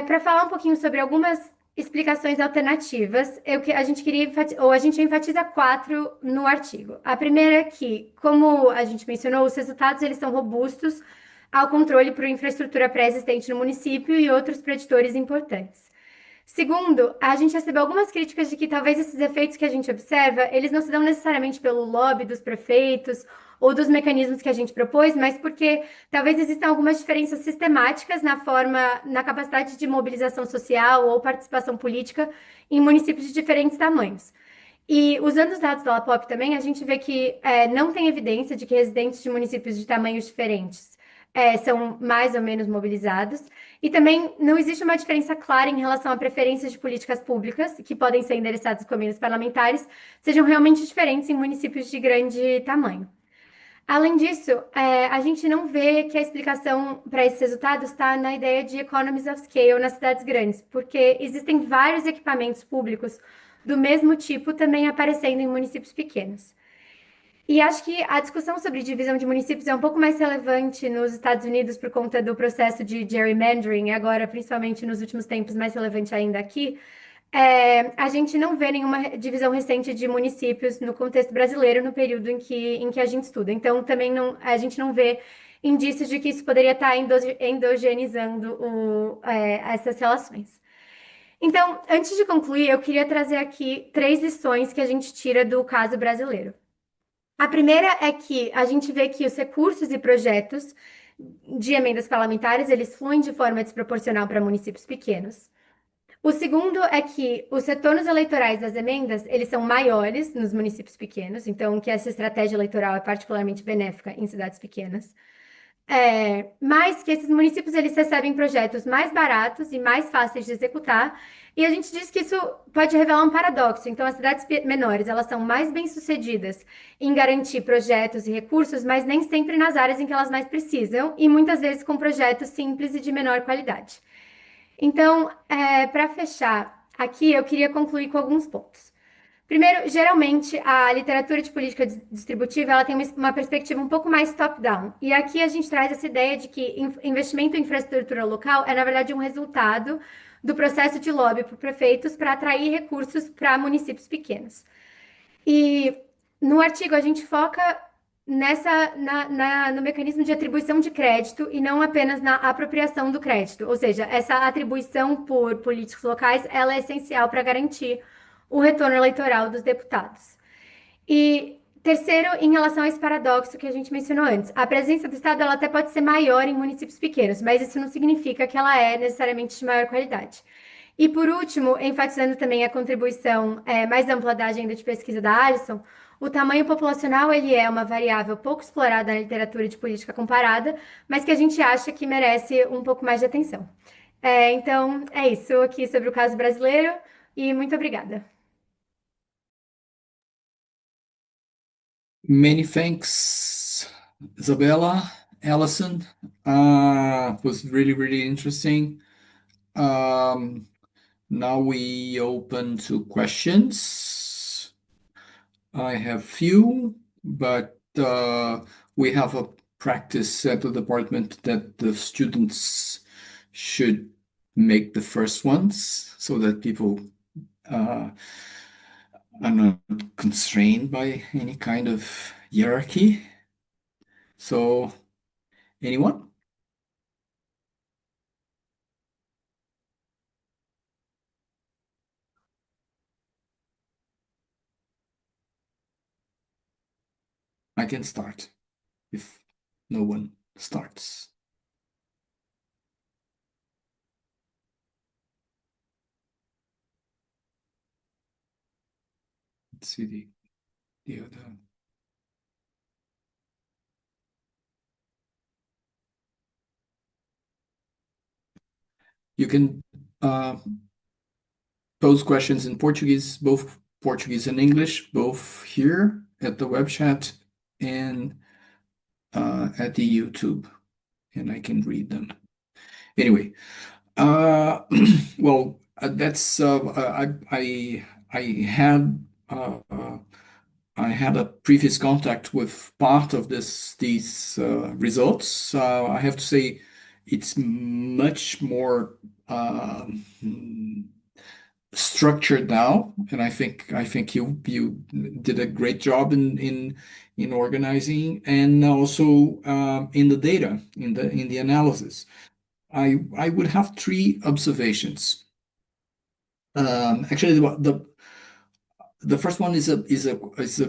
para falar um pouquinho sobre algumas explicações alternativas, a gente enfatiza 4 no artigo. A primeira é que, como a gente mencionou, os resultados eles são robustos ao controle por infraestrutura pré-existente no município e outros preditores importantes. Segundo, a gente recebeu algumas críticas de que talvez esses efeitos que a gente observa, eles não se dão necessariamente pelo lobby dos prefeitos ou dos mecanismos que a gente propôs, mas porque talvez existam algumas diferenças sistemáticas na capacidade de mobilização social ou participação política em municípios de diferentes tamanhos. E usando os dados da LAPOP também, a gente vê que não tem evidência de que residentes de municípios de tamanhos diferentes são mais ou menos mobilizados. E também não existe uma diferença clara em relação a preferências de políticas públicas, que podem ser endereçadas com emendas parlamentares, sejam realmente diferentes em municípios de grande tamanho. Além disso, a gente não vê que a explicação para esses resultados está na ideia de economies of scale nas cidades grandes, porque existem vários equipamentos públicos do mesmo tipo também aparecendo em municípios pequenos. E acho que a discussão sobre divisão de municípios é um pouco mais relevante nos Estados Unidos por conta do processo de gerrymandering, e agora, principalmente nos últimos tempos, mais relevante ainda aqui. A gente não vê nenhuma divisão recente de municípios no contexto brasileiro no período em que a gente estuda. Então, também a gente não vê indícios de que isso poderia estar endogenizando essas relações. Então, antes de concluir, eu queria trazer aqui 3 lições que a gente tira do caso brasileiro. A primeira é que a gente vê que os recursos e projetos de emendas parlamentares, eles fluem de forma desproporcional para municípios pequenos. O segundo é que os retornos eleitorais das emendas, eles são maiores nos municípios pequenos, então que essa estratégia eleitoral é particularmente benéfica em cidades pequenas. Mas que esses municípios, eles recebem projetos mais baratos e mais fáceis de executar, e a gente diz que isso pode revelar um paradoxo. Então, as cidades menores, elas são mais bem-sucedidas em garantir projetos e recursos, mas nem sempre nas áreas em que elas mais precisam, e muitas vezes com projetos simples e de menor qualidade. Então, para fechar aqui, eu queria concluir com alguns pontos. Primeiro, geralmente, a literatura de política distributiva ela tem uma perspectiva um pouco mais top-down. E aqui a gente traz essa ideia de que investimento em infraestrutura local é, na verdade, um resultado do processo de lobby por prefeitos para atrair recursos para municípios pequenos. E no artigo a gente foca no mecanismo de atribuição de crédito e não apenas na apropriação do crédito. Ou seja, essa atribuição por políticos locais, ela é essencial para garantir o retorno eleitoral dos deputados. E terceiro, em relação a esse paradoxo que a gente mencionou antes, a presença do Estado ela até pode ser maior em municípios pequenos, mas isso não significa que ela é necessariamente de maior qualidade. E por último, enfatizando também a contribuição mais ampla da agenda de pesquisa da Alison, o tamanho populacional ele é uma variável pouco explorada na literatura de política comparada, mas que a gente acha que merece um pouco mais de atenção. Então, é isso aqui sobre o caso brasileiro e muito obrigada. Many thanks, Isabella, Alison. Was really, really interesting. Now we open to questions. I have few, but we have a practice at the department that the students should make the first ones so that people are not constrained by any kind of hierarchy. So, anyone? I can start if no one starts. Let's see the other. You can pose questions in Portuguese, both Portuguese and English, both here at the web chat and at the YouTube, and I can read them. Anyway, well, that's I had a previous contact with part of these results. I have to say it's much more structured now, and I think you did a great job in organizing and also in the data in the analysis. I would have three observations. Actually, the first one is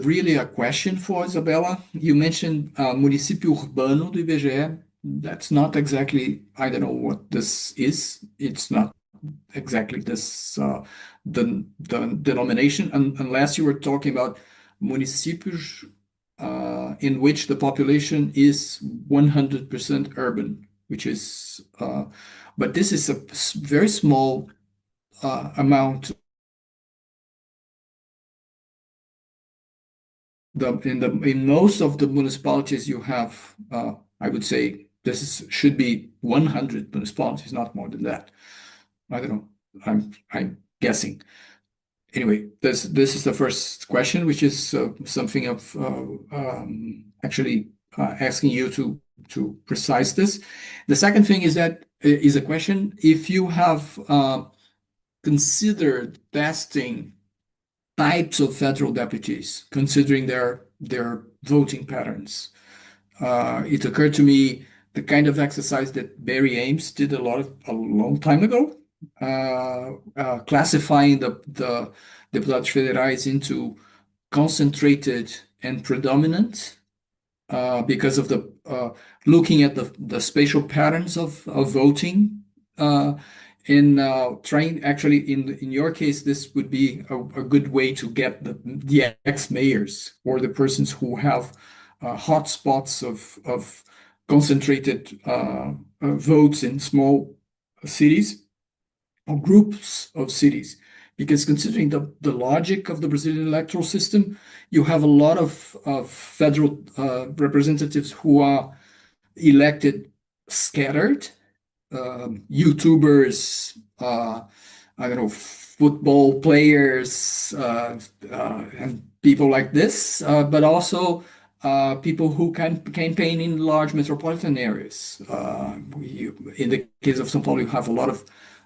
really a question for Isabella. You mentioned município urbano do IBGE. That's not exactly, I don't know what this is. It's not exactly this the denomination, unless you were talking about municípios in which the population is 100% urban, which is but this is a very small amount. In most of the municipalities you have, I would say should be 100 municipalities, not more than that. I don't know. I'm guessing. Anyway, this is the first question, which is something of actually asking you to precise this. The second thing is that is a question if you have considered testing types of federal deputies, considering their voting patterns. It occurred to me the kind of exercise that Barry Ames did a long time ago, classifying the deputados federais into concentrated and predominant because of the looking at the spatial patterns of voting and trying actually in your case this would be a good way to get the ex-mayors or the persons who have hot spots of concentrated votes in small cities or groups of cities, because considering the logic of the Brazilian electoral system, you have a lot of federal representatives who are elected scattered, YouTubers, I don't know, football players, and people like this, but also people who can campaign in large metropolitan areas. In the case of São Paulo, you have a lot of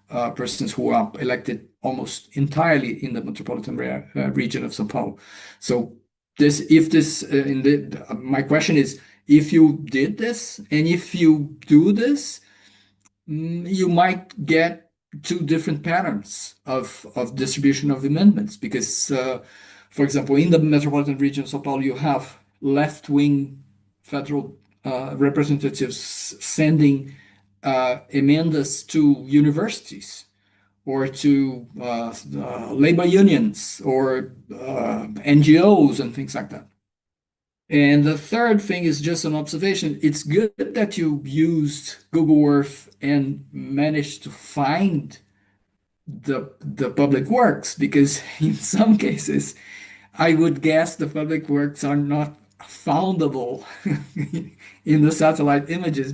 persons who are elected almost entirely in the metropolitan region of São Paulo. So my question is, if you did this and if you do this, you might get two different patterns of distribution of amendments because, for example, in the metropolitan region of São Paulo, you have left-wing federal representatives sending emendas to universities or to labor unions or NGOs and things like that. And the third thing is just an observation. It's good that you used Google Earth and managed to find the public works, because in some cases, I would guess the public works are not foundable in the satellite images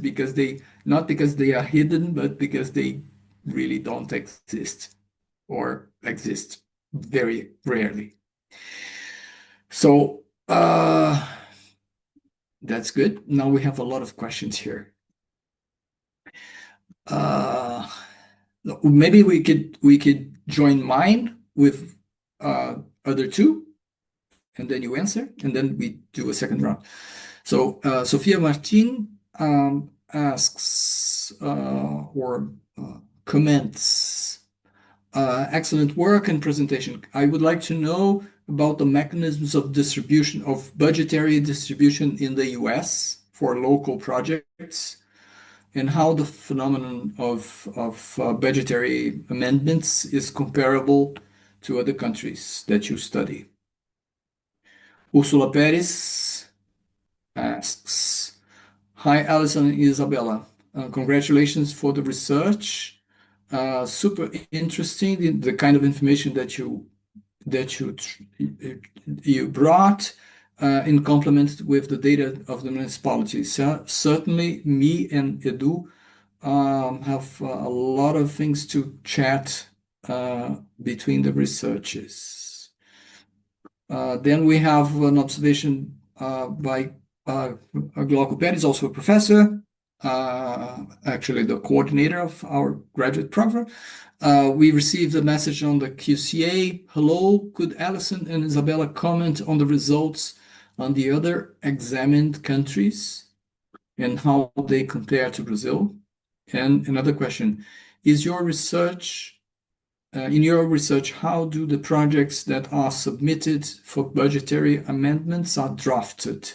not because they are hidden, but because they really don't exist or exist very rarely. So that's good. Now we have a lot of questions here. Maybe we could join mine with other two, and then you answer, and then we do a second round. So Sophia Martin asks or comments, excellent work and presentation. I would like to know about the mechanisms of distribution of budgetary distribution in the US for local projects, and how the phenomenon of budgetary amendments is comparable to other countries that you study. Ursula Perez asks, hi, Alison and Isabella. Congratulations for the research. Super interesting, the kind of information that you brought in complement with the data of the municipalities. Certainly, me and Edu have a lot of things to chat between the researches. Then we have an observation by Glauco Perez, also a professor, actually the coordinator of our graduate program. We received a message on the QCA. Hello, could Alison and Isabella comment on the results on the other examined countries and how they compare to Brazil? And another question, in your research, how do the projects that are submitted for budgetary amendments are drafted?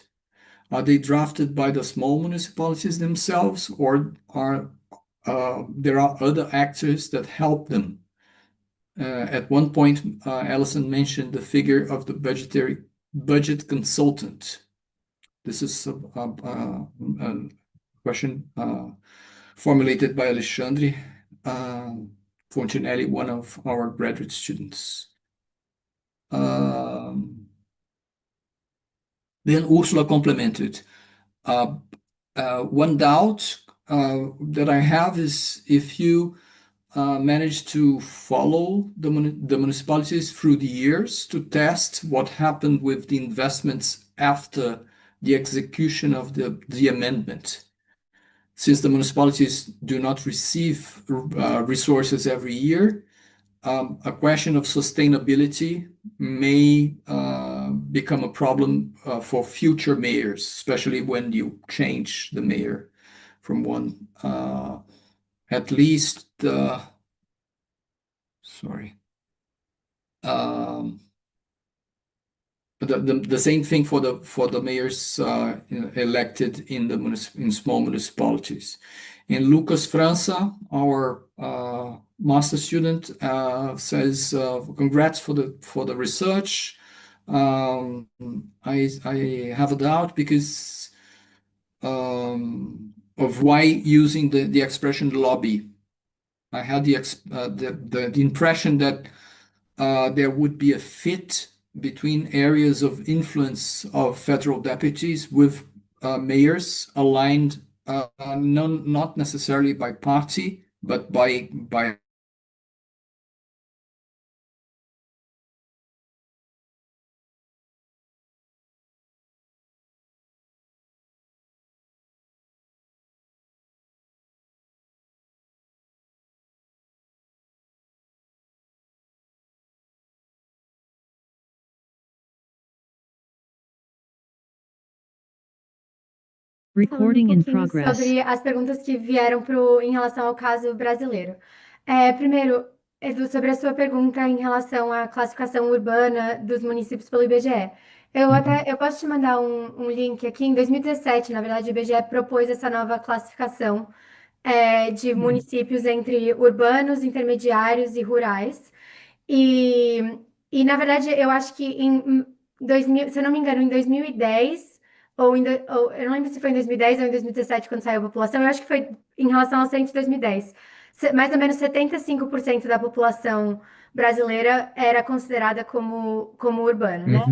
Are they drafted by the small municipalities themselves, or there are other actors that help them? At one point, Alison mentioned the figure of the budget consultant. This is a question formulated by Alexandre Fontinelli, one of our graduate students. Then Ursula complemented. One doubt that I have is if you manage to follow the municipalities through the years to test what happened with the investments after the execution of the amendment. Since the municipalities do not receive resources every year, a question of sustainability may become a problem for future mayors, especially when you change the mayor from one, at least, sorry. The same thing for the mayors elected in small municipalities. And Lucas França, our master student, says, "Congrats for the research. I have a doubt because of why using the expression lobby. I had the impression that there would be a fit between areas of influence of federal deputies with mayors aligned not necessarily by party, but by Recording in pouquinho progress. sobre as perguntas que vieram em relação ao caso brasileiro. Primeiro, Edu, sobre a sua pergunta em relação à classificação urbana dos municípios pelo IBGE. Eu posso te mandar um link aqui. Em 2017, na verdade, o IBGE propôs essa nova classificação de municípios entre urbanos, intermediários e rurais. E, na verdade, eu acho que em 2000, se eu não me engano, em 2010, eu não lembro se foi em 2010 ou em 2017, quando saiu a população, eu acho que foi em relação ao censo de 2010. Mais ou menos 75% da população brasileira era considerada como urbana, né?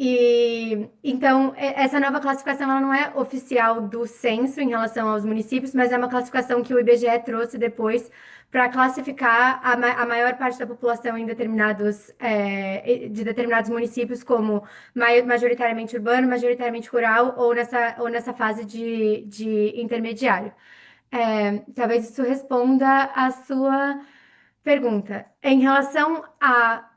E então essa nova classificação ela não é oficial do censo em relação aos municípios, mas é uma classificação que o IBGE trouxe depois para classificar a maior parte da população em de determinados municípios como majoritariamente urbano, majoritariamente rural ou nessa fase de intermediário. Talvez isso responda à sua pergunta. Em relação a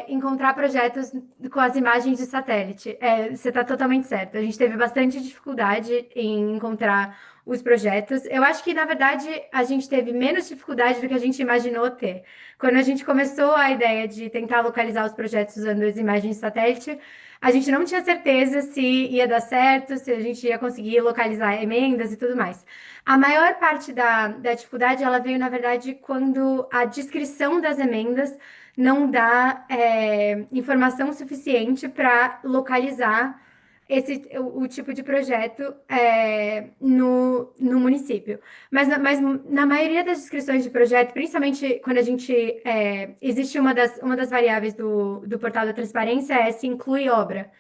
encontrar projetos com as imagens de satélite, você está totalmente certo. A gente teve bastante dificuldade em encontrar os projetos. Eu acho que, na verdade, a gente teve menos dificuldade do que a gente imaginou ter. Quando a gente começou a ideia de tentar localizar os projetos usando as imagens de satélite, a gente não tinha certeza se ia dar certo, se a gente ia conseguir localizar emendas e tudo mais. A maior parte da dificuldade, ela veio, na verdade, quando a descrição das emendas não dá informação suficiente para localizar o tipo de projeto no município. Mas na maioria das descrições de projeto, principalmente quando existe uma das variáveis do portal da transparência é se inclui obra.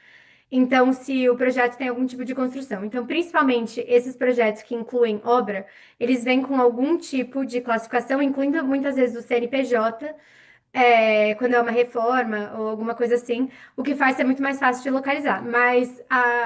Então, se o projeto tem algum tipo de construção. Então, principalmente esses projetos que incluem obra, eles vêm com algum tipo de classificação, incluindo muitas vezes o CNPJ, quando é uma reforma ou alguma coisa assim, o que faz ser muito mais fácil de localizar. Mas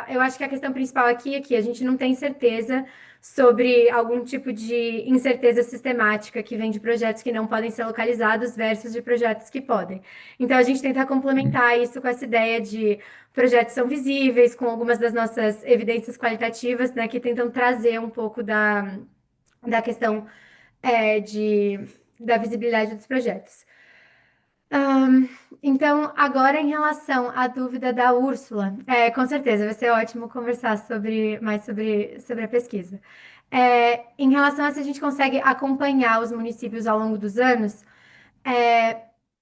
eu acho que a questão principal aqui é que a gente não tem certeza sobre algum tipo de incerteza sistemática que vem de projetos que não podem ser localizados versus de projetos que podem. Então, a gente tenta complementar isso com essa ideia de projetos são visíveis, com algumas das nossas evidências qualitativas, né, que tentam trazer um pouco da questão da visibilidade dos projetos. Então, agora em relação à dúvida da Úrsula, com certeza vai ser ótimo conversar mais sobre a pesquisa. Em relação a se a gente consegue acompanhar os municípios ao longo dos anos,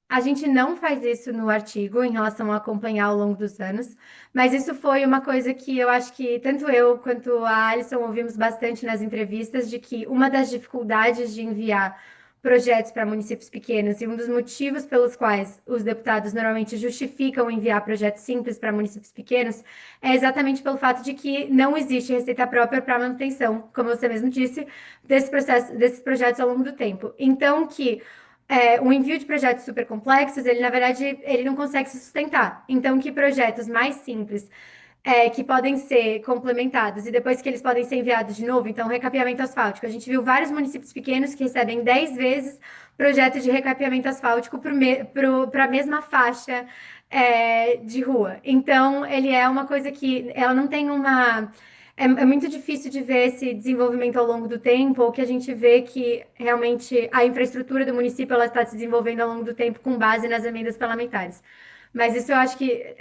a gente não faz isso no artigo em relação a acompanhar ao longo dos anos, mas isso foi uma coisa que eu acho que tanto eu quanto a Alison ouvimos bastante nas entrevistas, de que uma das dificuldades de enviar projetos para municípios pequenos e um dos motivos pelos quais os deputados normalmente justificam enviar projetos simples para municípios pequenos é exatamente pelo fato de que não existe receita própria para manutenção, como você mesmo disse, desses projetos ao longo do tempo. Então, o envio de projetos super complexos, ele, na verdade, ele não consegue se sustentar. Então, que projetos mais simples, que podem ser complementados e depois que eles podem ser enviados de novo, então, recapeamento asfáltico. A gente viu vários municípios pequenos que recebem 10 vezes projetos de recapeamento asfáltico para a mesma faixa de rua. Então, ele é uma coisa que ela não tem uma... É muito difícil de ver esse desenvolvimento ao longo do tempo, ou que a gente vê que realmente a infraestrutura do município ela está se desenvolvendo ao longo do tempo com base nas emendas parlamentares. Mas isso eu acho que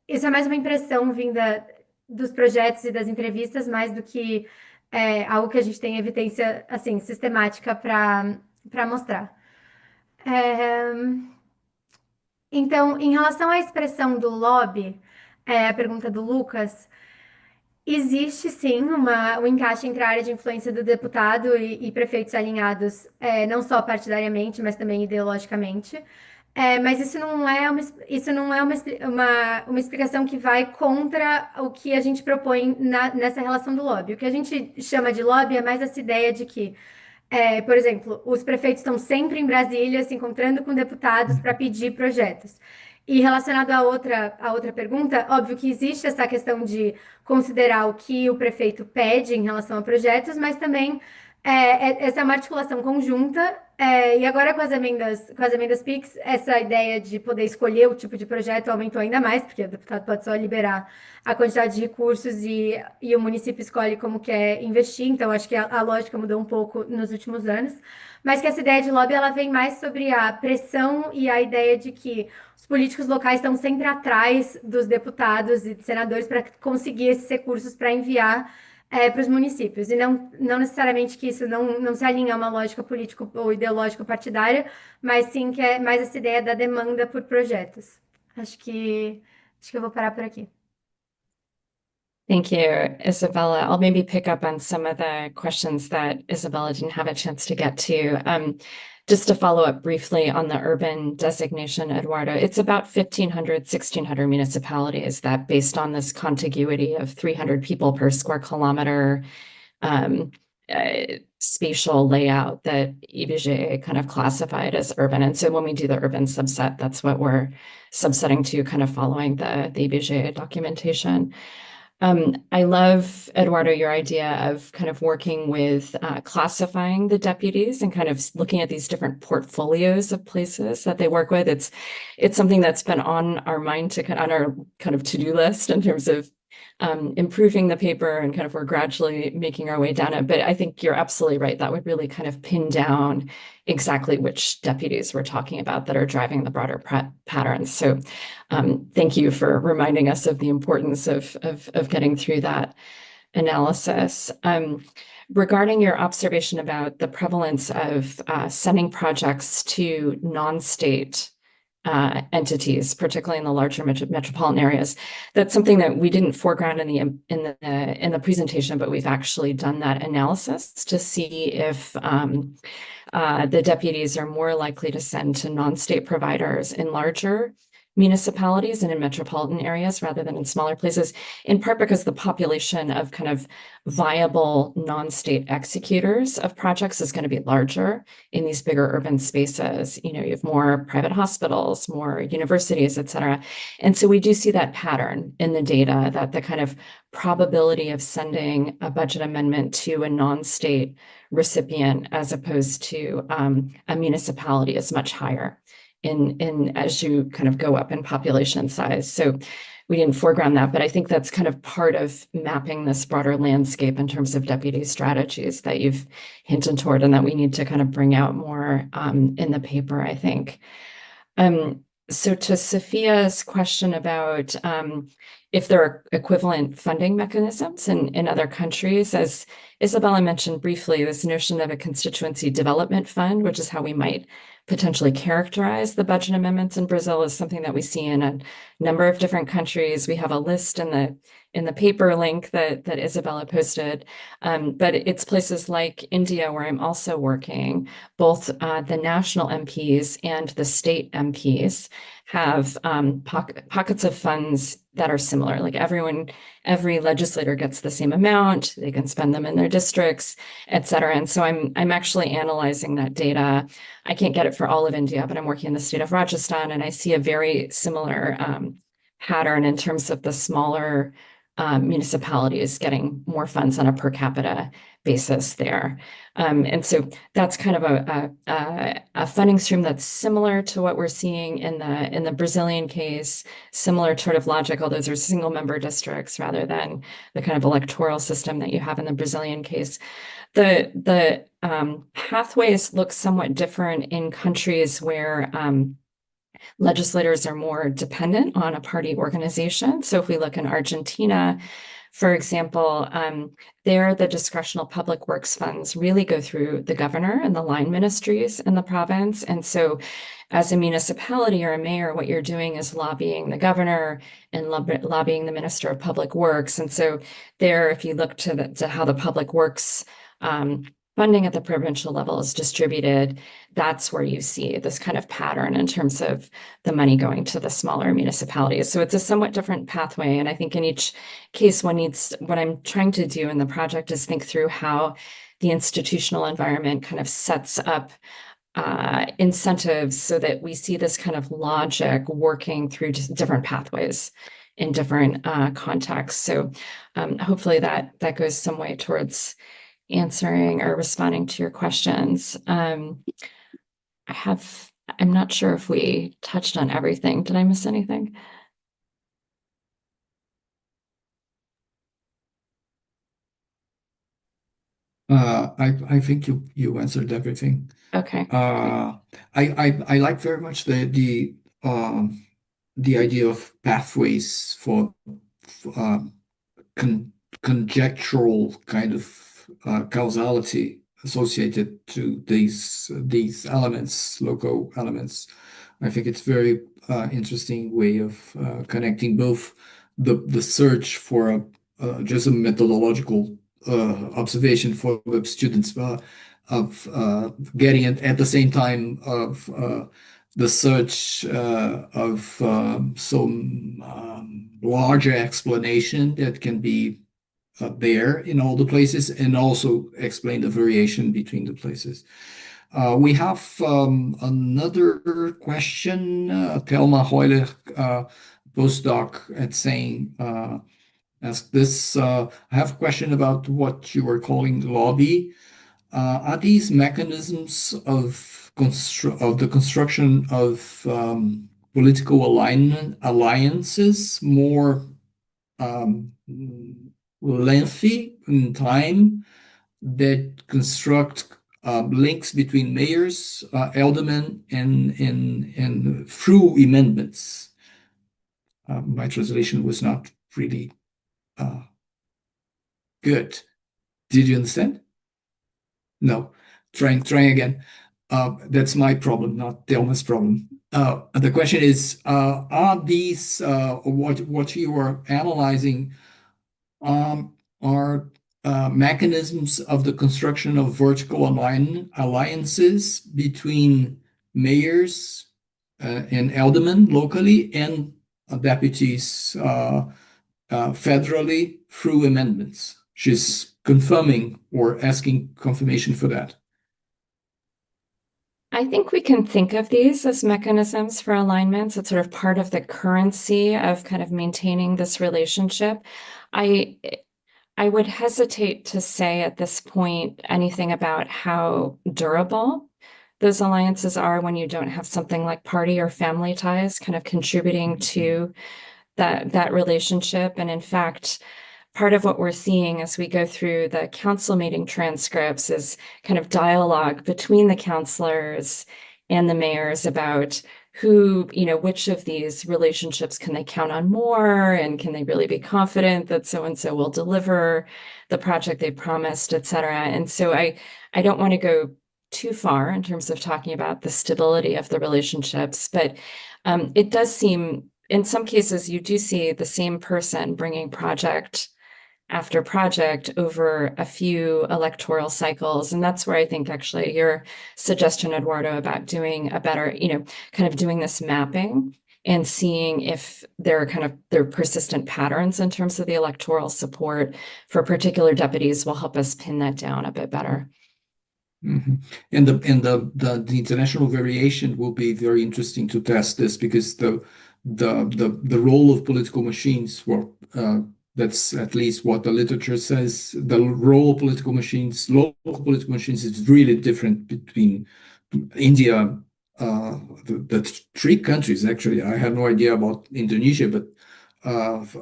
isso é mais uma impressão vinda dos projetos e das entrevistas, mais do que algo que a gente tem evidência assim sistemática para mostrar. Então, em relação à expressão do lobby, a pergunta do Lucas. Existe sim um encaixe entre a área de influência do deputado e prefeitos alinhados, não só partidariamente, mas também ideologicamente. Mas isso não é uma explicação que vai contra o que a gente propõe nessa relação do lobby. O que a gente chama de lobby é mais essa ideia de que, por exemplo, os prefeitos estão sempre em Brasília se encontrando com deputados para pedir projetos. E relacionado à outra pergunta, óbvio que existe essa questão de considerar o que o prefeito pede em relação a projetos, mas também essa é uma articulação conjunta, e agora com as emendas PIX, essa ideia de poder escolher o tipo de projeto aumentou ainda mais, porque o deputado pode só liberar a quantidade de recursos e o município escolhe como quer investir, então acho que a lógica mudou um pouco nos últimos anos, mas que essa ideia de lobby ela vem mais sobre a pressão e a ideia de que os políticos locais estão sempre atrás dos deputados e senadores para conseguir esses recursos para enviar para os municípios. E não necessariamente que isso não se alinha a uma lógica política ou ideológica partidária, mas sim que é mais essa ideia da demanda por projetos. Acho que eu vou parar por aqui. Thank you, Isabella. I'll maybe pick up on some of the questions that Isabella didn't have a chance to get to. Just to follow up briefly on the urban designation, Eduardo, it's about 1,500, 1,600 municipalities that, based on this contiguity of 300 people per square kilometer spatial layout, that IBGE kind of classified as urban. And so when we do the urban subset, that's what we're subsetting to, kind of following the IBGE documentation. I love, Eduardo, your idea of kind of working with classifying the deputies and kind of looking at these different portfolios of places that they work with. It's something that's been on our mind on our kind of to-do list in terms of improving the paper, and kind of we're gradually making our way down it. But I think you're absolutely right. That would really kind of pin down exactly which deputies we're talking about that are driving the broader patterns. So thank you for reminding us of the importance of getting through that analysis. Regarding your observation about the prevalence of sending projects to non-state entities, particularly in the larger metropolitan areas, that's something that we didn't foreground in the presentation, but we've actually done that analysis to see if the deputies are more likely to send to non-state providers in larger municipalities and in metropolitan areas rather than in smaller places, in part because the population of kind of viable non-state executors of projects is going to be larger in these bigger urban spaces. You have more private hospitals, more universities, et cetera. And so we do see that pattern in the data, that the kind of probability of sending a budget amendment to a non-state recipient as opposed to a municipality is much higher in as you kind of go up in population size. So we didn't foreground that, but I think that's kind of part of mapping this broader landscape in terms of deputy strategies that you've hinted toward, and that we need to kind of bring out more in the paper, I think. So to Sophia's question about if there are equivalent funding mechanisms in other countries, as Isabella mentioned briefly, this notion of a constituency development fund, which is how we might potentially characterize the budget amendments in Brazil, is something that we see in a number of different countries. We have a list in the paper link that Isabella posted, but it's places like India, where I'm also working. Both the national MPs and the state MPs have pockets of funds that are similar. Like every legislator gets the same amount, they can spend them in their districts, et cetera. And so I'm actually analyzing that data. I can't get it for all of India, but I'm working in the state of Rajasthan, and I see a very similar pattern in terms of the smaller municipalities getting more funds on a per capita basis there. And so that's kind of a funding stream that's similar to what we're seeing in the Brazilian case, similar sort of logic, although those are single member districts rather than the kind of electoral system that you have in the Brazilian case. The pathways look somewhat different in countries where legislators are more dependent on a party organization. So if we look in Argentina, for example, there the discretional public works funds really go through the governor and the line ministries in the province. And so as a municipality or a mayor, what you're doing is lobbying the governor and lobbying the minister of public works. And so there, if you look to how the public works funding at the provincial level is distributed, that's where you see this kind of pattern in terms of the money going to the smaller municipalities. So it's a somewhat different pathway. And I think in each case, what I'm trying to do in the project is think through how the institutional environment kind of sets up incentives so that we see this kind of logic working through different pathways in different contexts. So hopefully that goes some way towards answering or responding to your questions. I'm not sure if we touched on everything. Did I miss anything? I think you answered everything. Okay. I like very much the idea of pathways for um, con conjectural kind of causality associated to these elements, local elements. I think it's very interesting way of connecting both the search for just a methodological observation for the students of getting it at the same time of the search of some larger explanation that can be there in all the places and also explain the variation between the places. We have another question. Thelma Heuler, postdoc, at saying, ask this. I have a question about what you were calling lobby. Are these mechanisms of the construction of political alliances more lengthy in time that construct links between mayors, aldermen, and through amendments? My translation was not really good. Did you understand? No. Trying again. That's my problem, not Delma's problem. The question is, are these what you are analyzing are mechanisms of the construction of vertical alliances between mayors and aldermen locally and deputies federally through amendments? She's confirming or asking confirmation for that. I think we can think of these as mechanisms for alignments. It's sort of part of the currency of kind of maintaining this relationship. I would hesitate to say at this point anything about how durable those alliances are when you don't have something like party or family ties kind of contributing to that relationship. And in fact, part of what we're seeing as we go through the council meeting transcripts is kind of dialogue between the councilors and the mayors about who, which of these relationships can they count on more, and can they really be confident that so-and-so will deliver the project they promised, et cetera. And so I don't want to go too far in terms of talking about the stability of the relationships, but it does seem, in some cases, you do see the same person bringing project after project over a few electoral cycles. And that's where I think actually your suggestion, Eduardo, about doing a better, kind of doing this mapping and seeing if there are persistent patterns in terms of the electoral support for particular deputies will help us pin that down a bit better. Mm-hmm. And the international variation will be very interesting to test this, because the role of political machines, well, that's at least what the literature says. The role of political machines, local political machines, is really different between India, the three countries, actually. I have no idea about Indonesia, but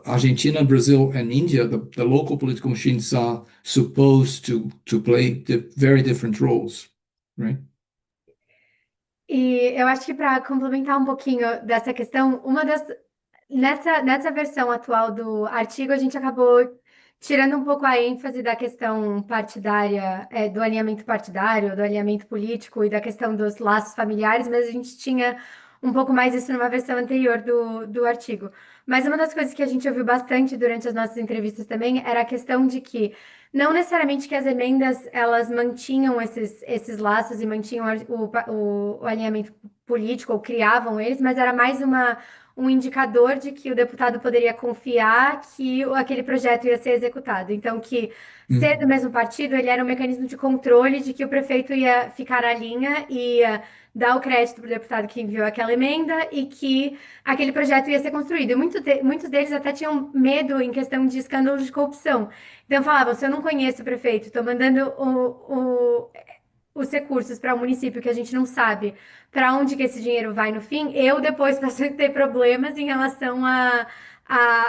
Argentina, Brazil, and India, the local political machines are supposed to play very different roles, right? E eu acho que para complementar um pouquinho dessa questão, nessa versão atual do artigo, a gente acabou tirando um pouco a ênfase da questão partidária, do alinhamento partidário, do alinhamento político e da questão dos laços familiares, mas a gente tinha um pouco mais isso numa versão anterior do artigo. Mas uma das coisas que a gente ouviu bastante durante as nossas entrevistas também era a questão de que não necessariamente que as emendas elas mantinham esses laços e mantinham o alinhamento político ou criavam eles, mas era mais um indicador de que o deputado poderia confiar que aquele projeto ia ser executado. Então, que ser do mesmo partido, ele era um mecanismo de controle de que o prefeito ia ficar na linha e ia dar o crédito para o deputado que enviou aquela emenda e que aquele projeto ia ser construído. E muitos deles até tinham medo em questão de escândalos de corrupção. Então falavam, se eu não conheço o prefeito, estou mandando os recursos para o município que a gente não sabe para onde que esse dinheiro vai no fim, eu depois posso ter problemas em relação à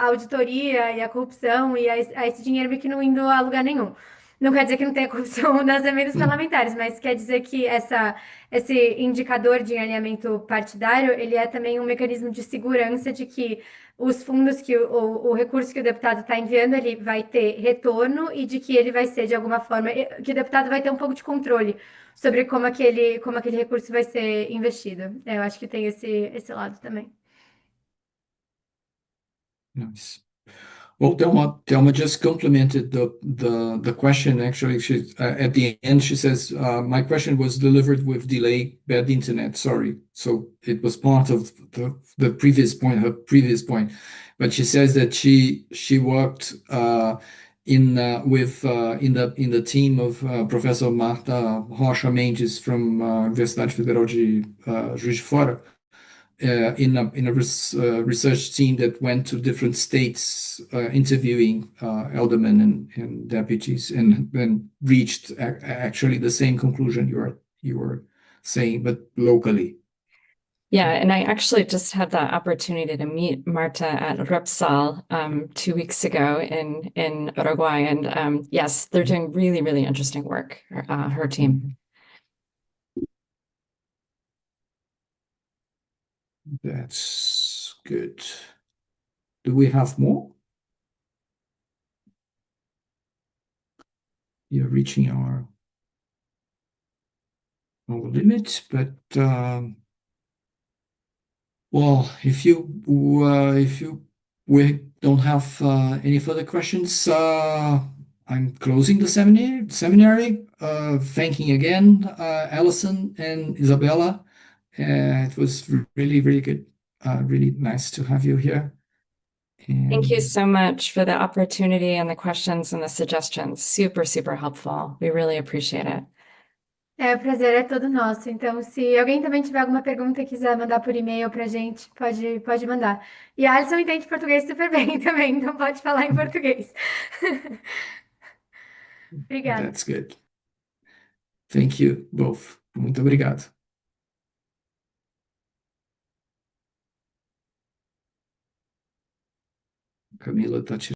auditoria e à corrupção e a esse dinheiro meio que não indo a lugar nenhum. Não quer dizer que não tenha corrupção nas emendas parlamentares, mas quer dizer que esse indicador de alinhamento partidário, ele é também um mecanismo de segurança de que os fundos que o recurso que o deputado está enviando, ele vai ter retorno e de que ele vai ser, de alguma forma, que o deputado vai ter um pouco de controle sobre como aquele recurso vai ser investido. Eu acho que tem esse lado também. Nice. Well, Thelma just complimented the question. Actually, at the end she says, "My question was delivered with delay, bad internet. Sorry." So it was part of the previous point, her previous point. But she says that she worked in the team of Professor Marta Rocha Mendes from Universidade Federal de Juiz de Fora. In a research team that went to different states interviewing aldermen and deputies, and then reached actually the same conclusion you were saying, but locally. Yeah, and I actually just had the opportunity to meet Marta at Repsol 2 weeks ago in Uruguay, and yes, they're doing really, really interesting work. Her team. That's good. Do we have more? You're reaching our limit, but well, if we don't have any further questions, I'm closing the seminary. Thanking again Alison and Isabella. It was really, really good. Really nice to have you here. Thank you so much for the opportunity and the questions and the suggestions. Super, super helpful. We really appreciate it. O prazer é todo nosso. Então, se alguém também tiver alguma pergunta e quiser mandar por e-mail pra gente, pode mandar. E a Alison entende português super bem também, então pode falar em português. Obrigada. That's good. Thank you both. Muito obrigado. Camila tá